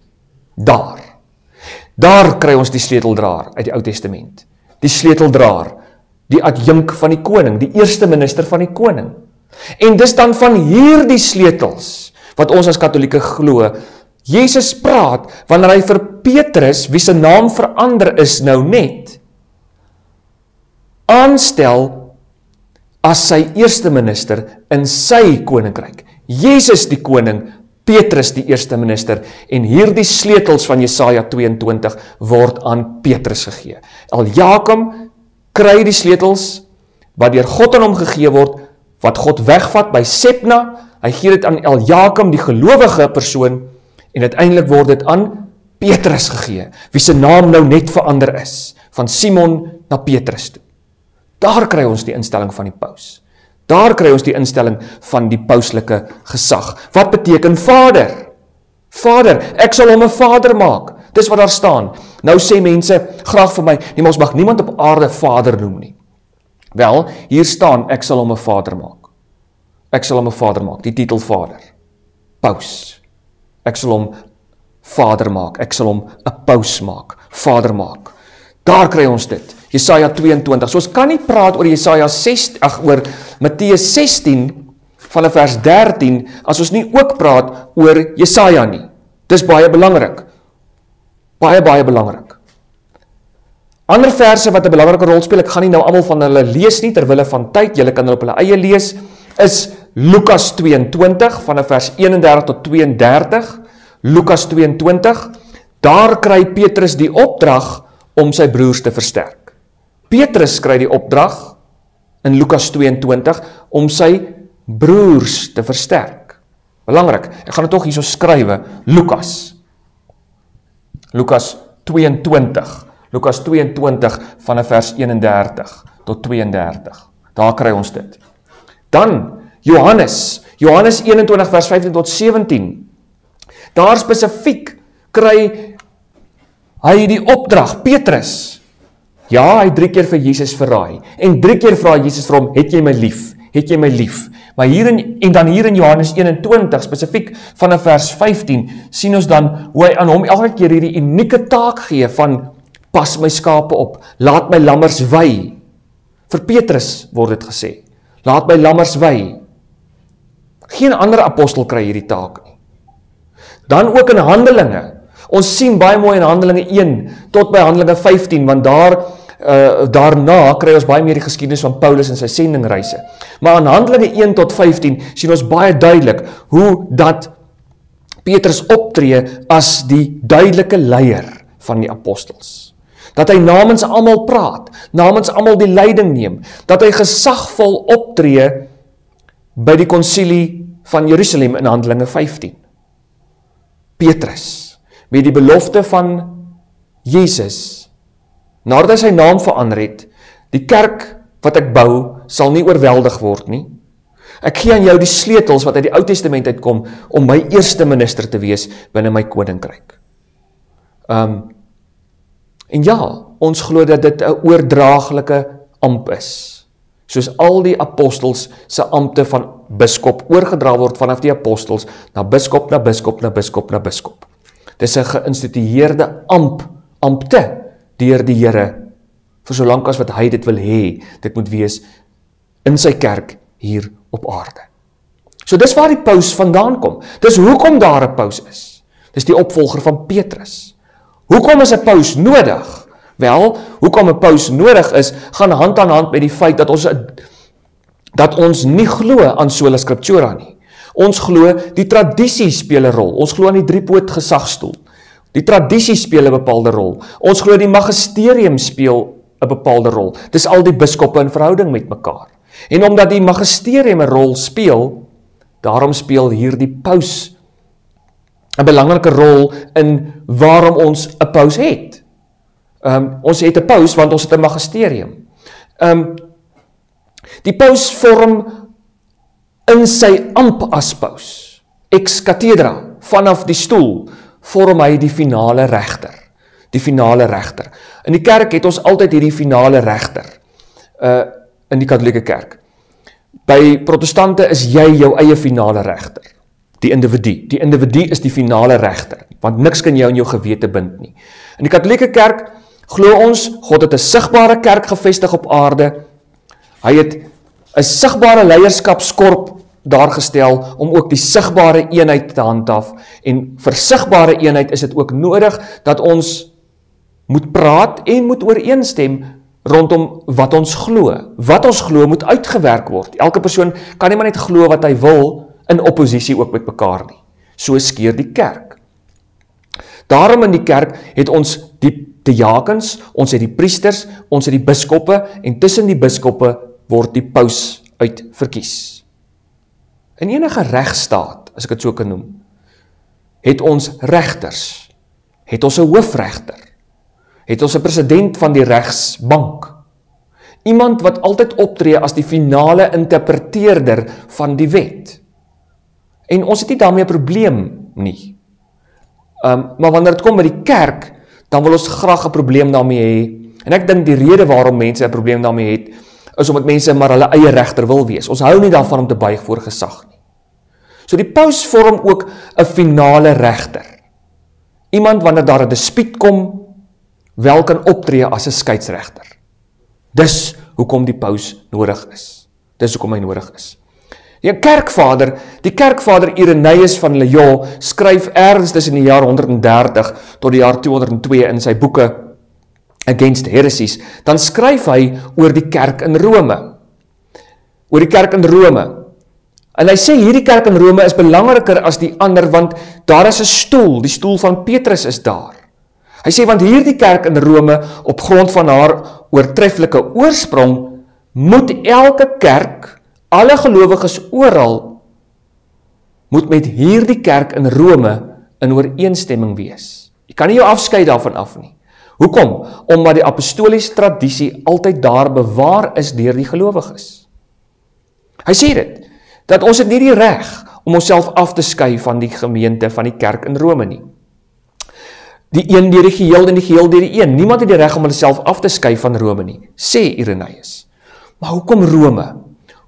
Daar kry ons die sleuteldraer uit die Ou Testament. Die sleuteldraer, die adjunk van die koning, die eerste minister van die koning. En dis dan van hierdie sleutels, wat ons as Katolieke glo, Jesus praat, wanneer hy vir Petrus, wie se naam verander is nou net, aanstel as sy eerste minister in sy koninkryk. Jesus die koning, Petrus die eerste minister, en hierdie sleutels van Jesaja 22 word aan Petrus gegee. Eljakim kry die sleutels, wat deur God aan hom gegee word, wat God wegvat by Sepna, hy gee dit aan Eljakim, die gelowige persoon, en uiteindelik word dit aan Petrus gegee, wie se naam nou net verander is, van Simon na Petrus toe. Daar kry ons die instelling van die paus. Daar kry ons die instelling van die pauslike gesag. Wat beteken vader? Vader, ek sal hom 'n vader maak. Dis wat daar staan. Nou sê mense graag vir my, nee, maar ons mag niemand op aarde vader noem nie. Wel, hier staan, ek sal hom 'n vader maak. Ek sal hom 'n vader maak, die titel vader. Paus. Ek sal hom vader maak. Ek sal hom 'n paus maak. Vader maak. Daar kry ons dit. Jesaja 22. So ons kan nie praat oor Jesaja 6, oor Matteus 16 van vers 13 as ons nie ook praat oor Jesaja nie. Dis baie belangrik. Baie belangrik. Ander verse wat 'n belangrike rol speel, ek gaan nie nou almal van hulle lees nie terwille van tyd, julle kan hulle op hulle eie lees, is Lukas 22 van vers 31 tot 32. Lukas 22. Daar kry Petrus die opdrag om sy broers te versterk. Petrus kry die opdrag in Lukas 22 om sy broers te versterk. Belangrik, ek gaan dit tog hierso skrywe, Lukas 22. Lukas 22 van vers 31 tot 32. Daar kry ons dit. Dan Johannes 21 vers 15 tot 17. Daar spesifiek kry hy die opdrag, Petrus. Ja, hy 3 keer vir Jesus verraai. En 3 keer vra Jesus vir hom, het jy my lief? Het jy my lief? Maar hier in Johannes 21, spesifiek van vers 15, sien ons dan hoe hy aan hom elke keer hierdie unieke taak gee van, pas my skape op, laat my lammers wei. Vir Petrus word dit gesê, laat my lammers wei. Geen ander apostel kry hierdie taak nie. Dan ook in Handelinge. Ons sien baie mooi in Handelinge 1 tot by Handelinge 15, want daarna kry ons baie meer die geskiedenis van Paulus en sy sendingreise. Maar in Handelinge 1 tot 15 sien ons baie duidelik hoe dat Petrus optree as die duidelike leier van die apostels. Dat hy namens almal praat, namens almal die leiding neem, dat hy gesagvol optree by die konsilie van Jerusalem in Handelinge 15. Petrus, met die belofte van Jesus, nadat hy sy naam verander het, die kerk wat ek bou, sal nie oorweldig word nie. Ek gee aan jou die sleutels wat uit die Ou Testament uitkom, om my eerste minister te wees binne my koninkryk. En ja, ons glo dat dit 'n oordraaglike amp is. Soos al die apostels se ampte van biskop oorgedra word vanaf die apostels, na biskop, na biskop, na biskop, na biskop. Dis 'n geïnstitueerde ampte deur die Here, vir solank as wat hy dit wil hê, dit moet wees in sy kerk hier op aarde. So dis waar die paus vandaan kom. Dis hoekom daar 'n paus is. Dis die opvolger van Petrus. Hoekom is 'n paus nodig? Wel, hoekom 'n paus nodig is, gaan hand aan hand met die feit dat ons nie glo aan sola scriptura nie. Ons glo die tradisie speel 'n rol. Ons glo aan die driepoot gesagstoel. Die tradisie speel 'n bepaalde rol. Ons glo die magisterium speel 'n bepaalde rol. Dis al die biskoppe in verhouding met mekaar. En omdat die magisterium 'n rol speel, daarom speel hierdie paus 'n belangrike rol in waarom ons 'n paus het. Ons het 'n paus want ons het 'n magisterium. Die paus vorm in sy amp as paus, ex cathedra, vanaf die stoel, vorm hy die finale regter. Die finale regter. In die kerk het ons altyd hierdie finale regter, in die katholieke kerk. By protestante is jy jou eie finale regter, die individu. Die individu is die finale regter, want niks kan jou in jou gewete bind nie. In die katholieke kerk glo ons, God het 'n sigbare kerk gevestig op aarde. Hy het 'n sigbare leierskapskorp daar gestel om ook die sigbare eenheid te handhaaf. En vir sigbare eenheid is dit ook nodig dat ons moet praat en moet ooreenstem rondom wat ons glo. Wat ons glo moet uitgewerk word. Elke persoon kan nie maar net glo wat hy wil in opposisie ook met mekaar nie. So skeer die kerk. Daarom in die kerk het ons die diakens, ons het die priesters, ons het die biskoppe, en tussen die biskoppe word die paus uitverkies. In enige regstaat, as ek dit so kan noem, het ons regters, het ons 'n hoofregter, het ons 'n president van die regsbank, iemand wat altyd optree as die finale interpreteerder van die wet. En ons het nie daarmee 'n probleem nie. Maar wanneer dit kom by die kerk, dan wil ons graag 'n probleem daarmee hê. En ek dink die rede waarom mense 'n probleem daarmee het, is omdat mense maar hulle eie regter wil wees. Ons hou nie daarvan om te buig voor gesag nie. So die paus vorm ook 'n finale regter. Iemand wanneer daar 'n dispuut kom, wel kan optree as 'n skeidsregter. Dis hoekom die paus nodig is. Dis hoekom hy nodig is. Die kerkvader Irenaeus van Lyon skryf ergens tussen die jaar 130 tot die jaar 202 in sy boeke Against Heresies, dan skryf hy oor die kerk in Rome. Oor die kerk in Rome. En hy sê hierdie kerk in Rome is belangriker as die ander, want daar is 'n stoel, die stoel van Petrus is daar. Hy sê, want hierdie kerk in Rome, op grond van haar oortreffelike oorsprong, moet elke kerk, alle gelowiges oral, moet met hierdie kerk in Rome in ooreenstemming wees. Jy kan nie jou afskei daarvan af nie. Hoekom? Omdat die apostoliese tradisie altyd daar bewaar is deur die gelowiges. Hy sê dit, dat ons het nie die reg om onsself af te skei van die gemeente van die kerk in Rome nie. Die een deur die geheel en die geheel deur die een. Niemand het die reg om homself af te skei van Rome nie, sê Irenaeus. Maar hoekom Rome?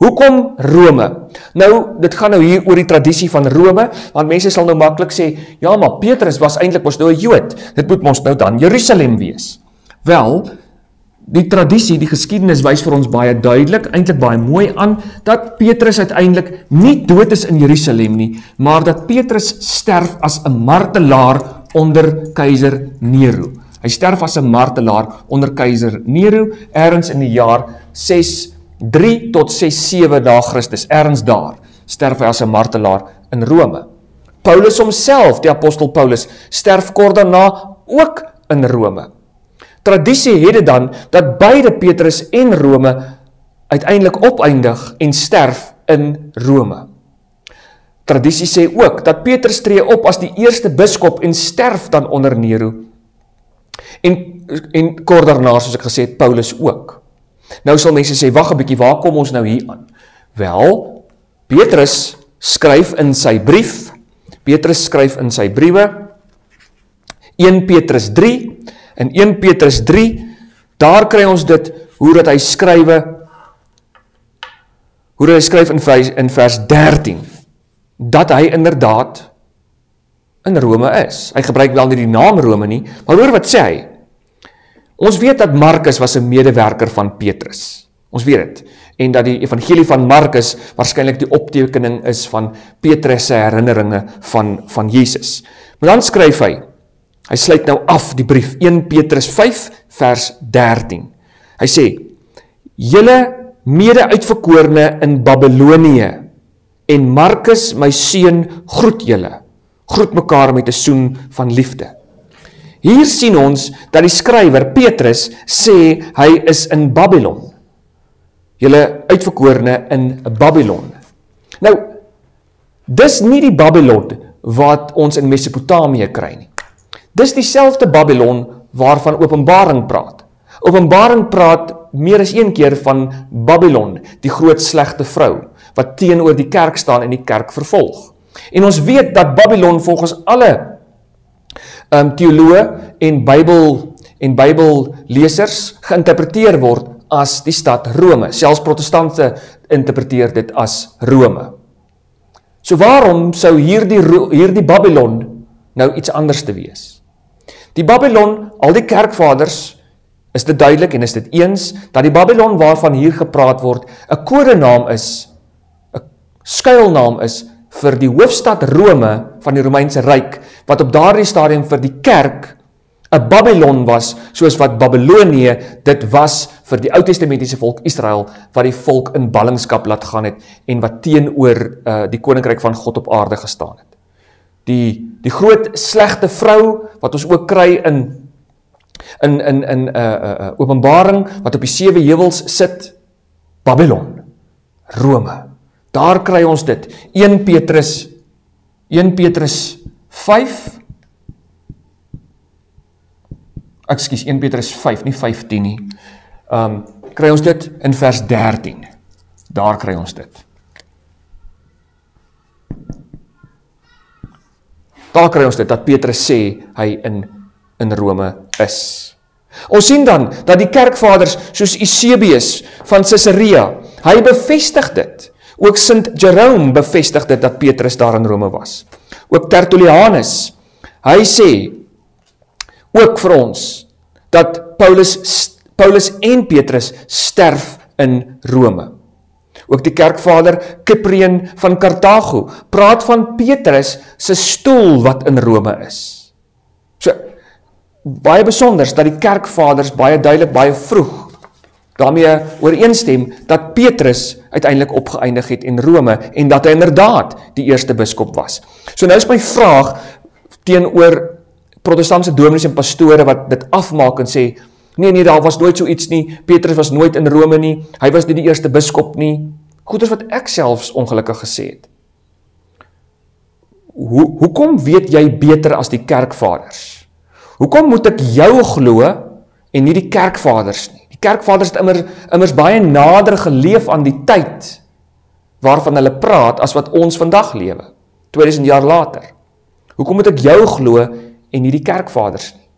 Hoekom Rome? Nou, dit gaan nou hier oor die tradisie van Rome, want mense sal nou maklik sê, ja, maar Petrus was eintlik mos nou 'n Jood. Dit moet mos nou dan Jerusalem wees. Wel, die tradisie, die geskiedenis wys vir ons baie duidelik, eintlik baie mooi aan, dat Petrus uiteindelik nie dood is in Jerusalem nie, maar dat Petrus sterf as 'n martelaar onder keiser Nero. Hy sterf as 'n martelaar onder keiser Nero, ergens in die jaar 6-3 tot 6-7 na Christus, ergens daar, sterf hy as 'n martelaar in Rome. Paulus homself, die apostel Paulus, sterf kort daarna ook in Rome. Tradisie het dit dan, dat beide Petrus en Rome uiteindelik opeindig en sterf in Rome. Tradisie sê ook, dat Petrus tree op as die eerste biskop en sterf dan onder Nero. En kort daarna, soos ek gesê het, Paulus ook. Nou sal mense sê, wag 'n bietjie, waar kom ons nou hier aan? Wel, Petrus skryf in sy brief, Petrus skryf in sy briewe, 1 Petrus 3, in 1 Petrus 3, daar kry ons dit, hoe dat hy skryf in vers 13, dat hy inderdaad in Rome is. Hy gebruik wel nie die naam Rome nie, maar hoor wat sê hy? Ons weet dat Markus was 'n medewerker van Petrus. Ons weet dit. En dat die evangelie van Markus waarskynlik die optekening is van Petrus se herinneringe van Jesus. Maar dan skryf hy sluit nou af die brief, 1 Petrus 5 vers 13. Hy sê, julle mede-uitverkorene in Babylonië en Markus my seun groet julle. Groet mekaar met 'n soen van liefde. Hier sien ons dat die skrywer Petrus sê hy is in Babylon. Julle uitverkorene in Babylon. Nou, dis nie die Babylon wat ons in Mesopotamië kry nie. Dis dieselfde Babylon waarvan Openbaring praat. Openbaring praat meer as een keer van Babylon, die groot slegte vrou, wat teenoor die kerk staan en die kerk vervolg. En ons weet dat Babylon volgens alle teoloë en Bybellesers geïnterpreteer word as die stad Rome. Selfs protestante interpreteer dit as Rome. So waarom sou hierdie Babylon nou iets anders te wees? Die Babylon, al die kerkvaders, is dit duidelik en is dit eens, dat die Babylon waarvan hier gepraat word, 'n kodenaam is, 'n skuilnaam is, vir die hoofstad Rome van die Romeinse Ryk, wat op daardie stadium vir die kerk 'n Babylon was, soos wat Babylonië dit was vir die Ou Testamentiese volk Israel, wat die volk in ballingskap laat gaan het, en wat teenoor die koninkryk van God op aarde gestaan het. Die groot slegte vrou, wat ons ook kry in Openbaring, wat op die 7 heuwels sit, Babylon, Rome. Daar kry ons dit. 1 Petrus 5, ekskuus, 1 Petrus 5, nie 15 nie, kry ons dit in vers 13. Daar kry ons dit. Daar kry ons dit, dat Petrus sê, hy in Rome is. Ons sien dan, dat die kerkvaders, soos Eusebius van Caesarea, hy bevestig dit. Ook Sint Jerome bevestig dit, dat Petrus daar in Rome was. Ook Tertullianus, hy sê, ook vir ons, dat Paulus en Petrus sterf in Rome. Ook die kerkvader Cyprian van Karthago praat van Petrus se stoel wat in Rome is. So, baie besonders dat die kerkvaders baie duidelik, baie vroeg daarmee ooreenstem dat Petrus uiteindelik opgeëindig het in Rome en dat hy inderdaad die eerste biskop was. So nou is my vraag teenoor protestantse dominees en pastore wat dit afmaak en sê, nee, daar was nooit so iets nie, Petrus was nooit in Rome nie, hy was nie die eerste biskop nie. Goed is wat ek selfs ongelukkig gesê het. Hoekom weet jy beter as die kerkvaders? Hoekom moet ek jou glo en nie die kerkvaders nie? Die kerkvaders het immers baie nader geleef aan die tyd waarvan hulle praat as wat ons vandag lewe, 2000 jaar later. Hoekom moet ek jou glo en nie die kerkvaders nie?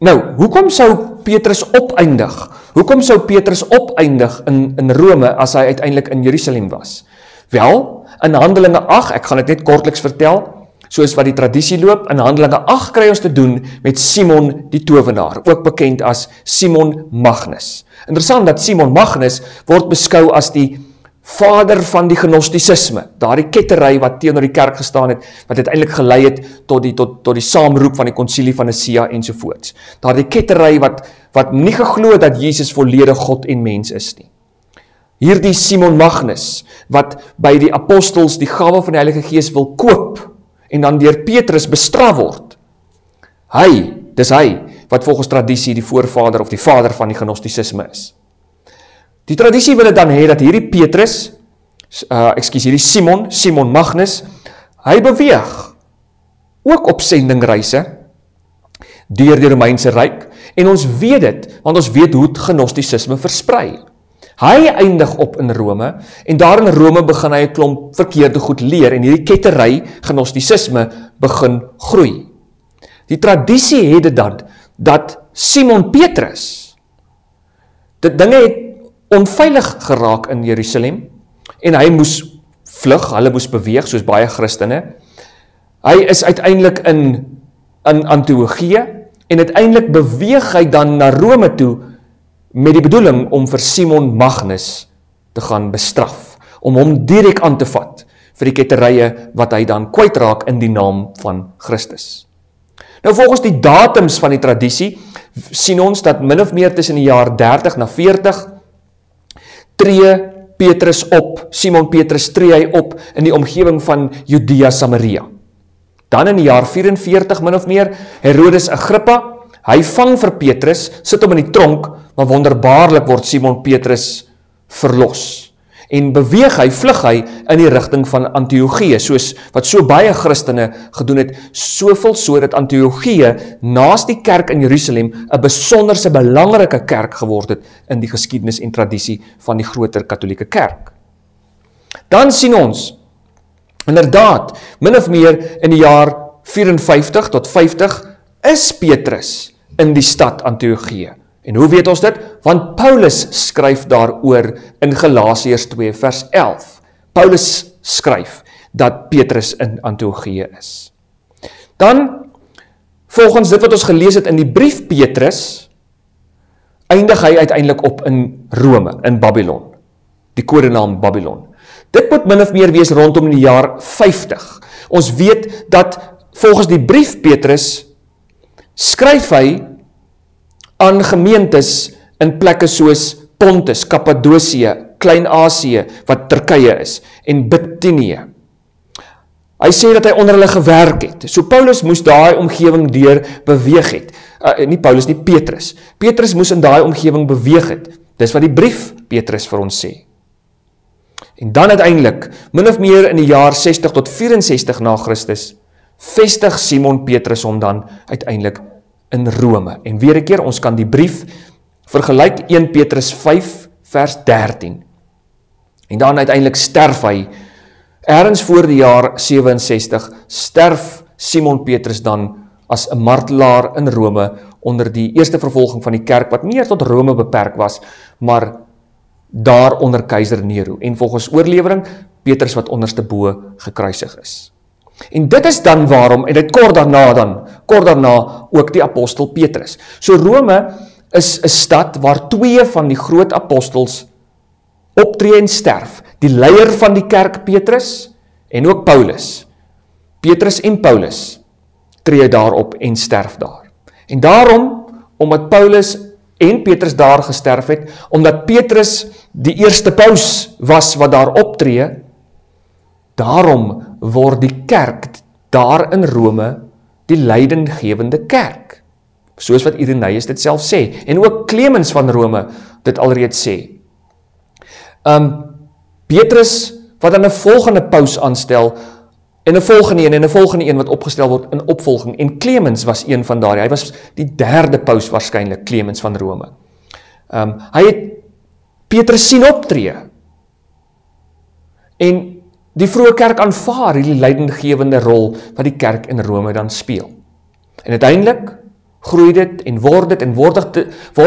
Nou, hoekom sou Petrus opeindig? Hoekom sou Petrus opeindig in Rome as hy uiteindelik in Jerusalem was? Wel, in Handelinge 8, ek gaan dit net kortliks vertel, soos wat die tradisie loop, in Handelinge 8 kry ons te doen met Simon die towenaar, ook bekend as Simon Magnus. Interessant dat Simon Magnus word beskou as die vader van die gnostisisme, daardie kettery wat teenoor die kerk gestaan het, wat uiteindelik gelei het tot die saamroep van die konsilie van Nicea ensovoorts. Daardie kettery wat nie geglo het dat Jesus volledig God en mens is nie. Hierdie Simon Magnus, wat by die apostels die gawe van die Heilige Gees wil koop, en dan deur Petrus bestraf word. Dis hy, wat volgens tradisie die voorvader of die vader van die gnostisisme is. Die tradisie wil dan hê dat hierdie Petrus, hierdie Simon Magnus, hy beweeg, ook op sendingreise, deur die Romeinse Ryk, en ons weet dit, want ons weet hoe het gnostisisme versprei. Hy eindig op in Rome, en daar in Rome begin hy 'n klomp verkeerde goed leer, en hierdie kettery, gnostisisme, begin groei. Die tradisie het dit dan, dat Simon Petrus, dit dinge het onveilig geraak in Jerusalem, en hy moes vlug, hulle moes beweeg, soos baie Christene. Hy is uiteindelik in Antiochië, en uiteindelik beweeg hy dan na Rome toe, met die bedoeling om vir Simon Magnus te gaan bestraf, om hom direk aan te vat, vir die ketterye wat hy dan kwytraak in die naam van Christus. Nou volgens die datums van die tradisie, sien ons dat min of meer tussen die jaar 30 na 40, tree Petrus op, Simon Petrus tree hy op in die omgewing van Judea Samaria. Dan in die jaar 44 min of meer, Herodes Agrippa, hy vang vir Petrus, sit hom in die tronk, maar wonderbaarlik word Simon Petrus verlos. En vlug hy in die rigting van Antiochië, soos wat so baie Christene gedoen het, soveel so dat Antiochië naas die kerk in Jerusalem 'n besonderse belangrike kerk geword het in die geskiedenis en tradisie van die groter katholieke kerk. Dan sien ons, inderdaad, min of meer in die jaar 54 tot 50 is Petrus in die stad Antiochië. En hoe weet ons dit? Want Paulus skryf daaroor in Galasiërs 2 vers 11. Paulus skryf dat Petrus in Antiochië is. Dan, volgens dit wat ons gelees het in die brief Petrus, eindig hy uiteindelik op in Rome, in Babylon. Die kodenaam Babylon. Dit moet min of meer wees rondom die jaar 50. Ons weet dat volgens die brief Petrus skryf hy aan gemeentes in plekke soos Pontus, Kappadosie, Klein-Asië, wat Turkye is, en Bithynië. Hy sê dat hy onder hulle gewerk het. So Paulus moes daai omgewing deur beweeg het. Nie Paulus nie, Petrus. Petrus moes in daai omgewing beweeg het. Dis wat die brief Petrus vir ons sê. En dan uiteindelik, min of meer in die jaar 60 tot 64 na Christus, vestig Simon Petrus hom dan uiteindelik in Rome. En weer 'n keer, ons kan die brief vergelyk 1 Petrus 5 vers 13. En dan uiteindelik sterf hy, ergens voor die jaar 67, sterf Simon Petrus dan as 'n martelaar in Rome onder die eerste vervolging van die kerk, wat meer tot Rome beperk was, maar daar onder keiser Nero. En volgens oorlewering, Petrus wat onderste bo gekruisig is. En dit is dan waarom, en dit kort daarna ook die apostel Petrus. So Rome is 'n stad waar 2 van die groot apostels optree en sterf. Die leier van die kerk Petrus en ook Paulus. Petrus en Paulus tree daarop en sterf daar. En daarom, omdat Paulus en Petrus daar gesterf het, omdat Petrus die eerste paus was wat daar optree, daarom word die kerk daar in Rome die leidinggewende kerk. Soos wat Irenaeus dit self sê, en ook Clemens van Rome dit alreeds sê. Petrus wat dan 'n volgende paus aanstel, en 'n volgende een wat opgestel word in opvolging, en Clemens was een van daardie, hy was die 3de paus waarskynlik, Clemens van Rome. Hy het Petrus sien optree, en die vroeë kerk aanvaar hierdie leidinggewende rol wat die kerk in Rome dan speel. En uiteindelik groei dit en word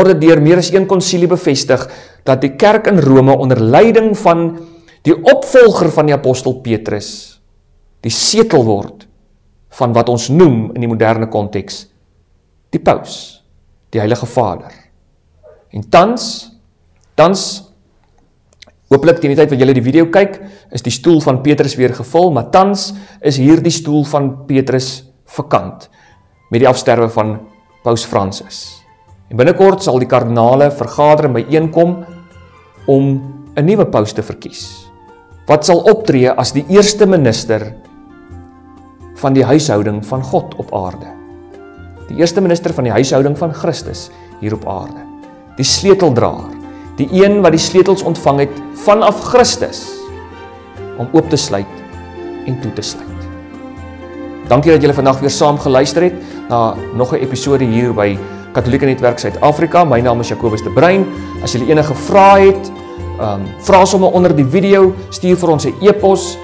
dit deur meer as een konsilie bevestig, dat die kerk in Rome onder leiding van die opvolger van die apostel Petrus, die setel word van wat ons noem in die moderne konteks, die paus, die Heilige Vader. En tans, hopelik teen die tyd wat julle die video kyk, is die stoel van Petrus weer gevul, maar tans is hier die stoel van Petrus vakant, met die afsterwe van Paus Fransis. En binnekort sal die kardinale vergader en byeenkom om 'n nuwe paus te verkies, wat sal optree as die eerste minister van die huishouding van God op aarde. Die eerste minister van die huishouding van Christus hier op aarde. Die sleuteldraer, die een wat die sleutels ontvang het vanaf Christus, om oop te sluit en toe te sluit. Dankie dat julle vandag weer saam geluister het na nog 'n episode hier by Katholieke Netwerk Suid-Afrika. My naam is Jacobus de Bruin. As julle enige vrae het, vra sommer onder die video, stuur vir ons 'n e-pos,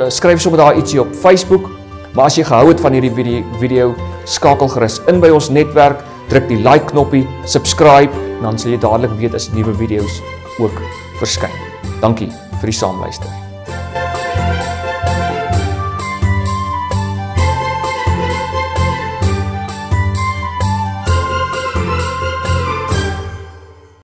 skryf sommer daar ietsie op Facebook. Maar as jy gehou het van hierdie video, skakel gerus in by ons netwerk, druk die like knoppie, subscribe, en dan sal jy dadelik weet as nuwe video's ook verskyn. Dankie vir die saamluister.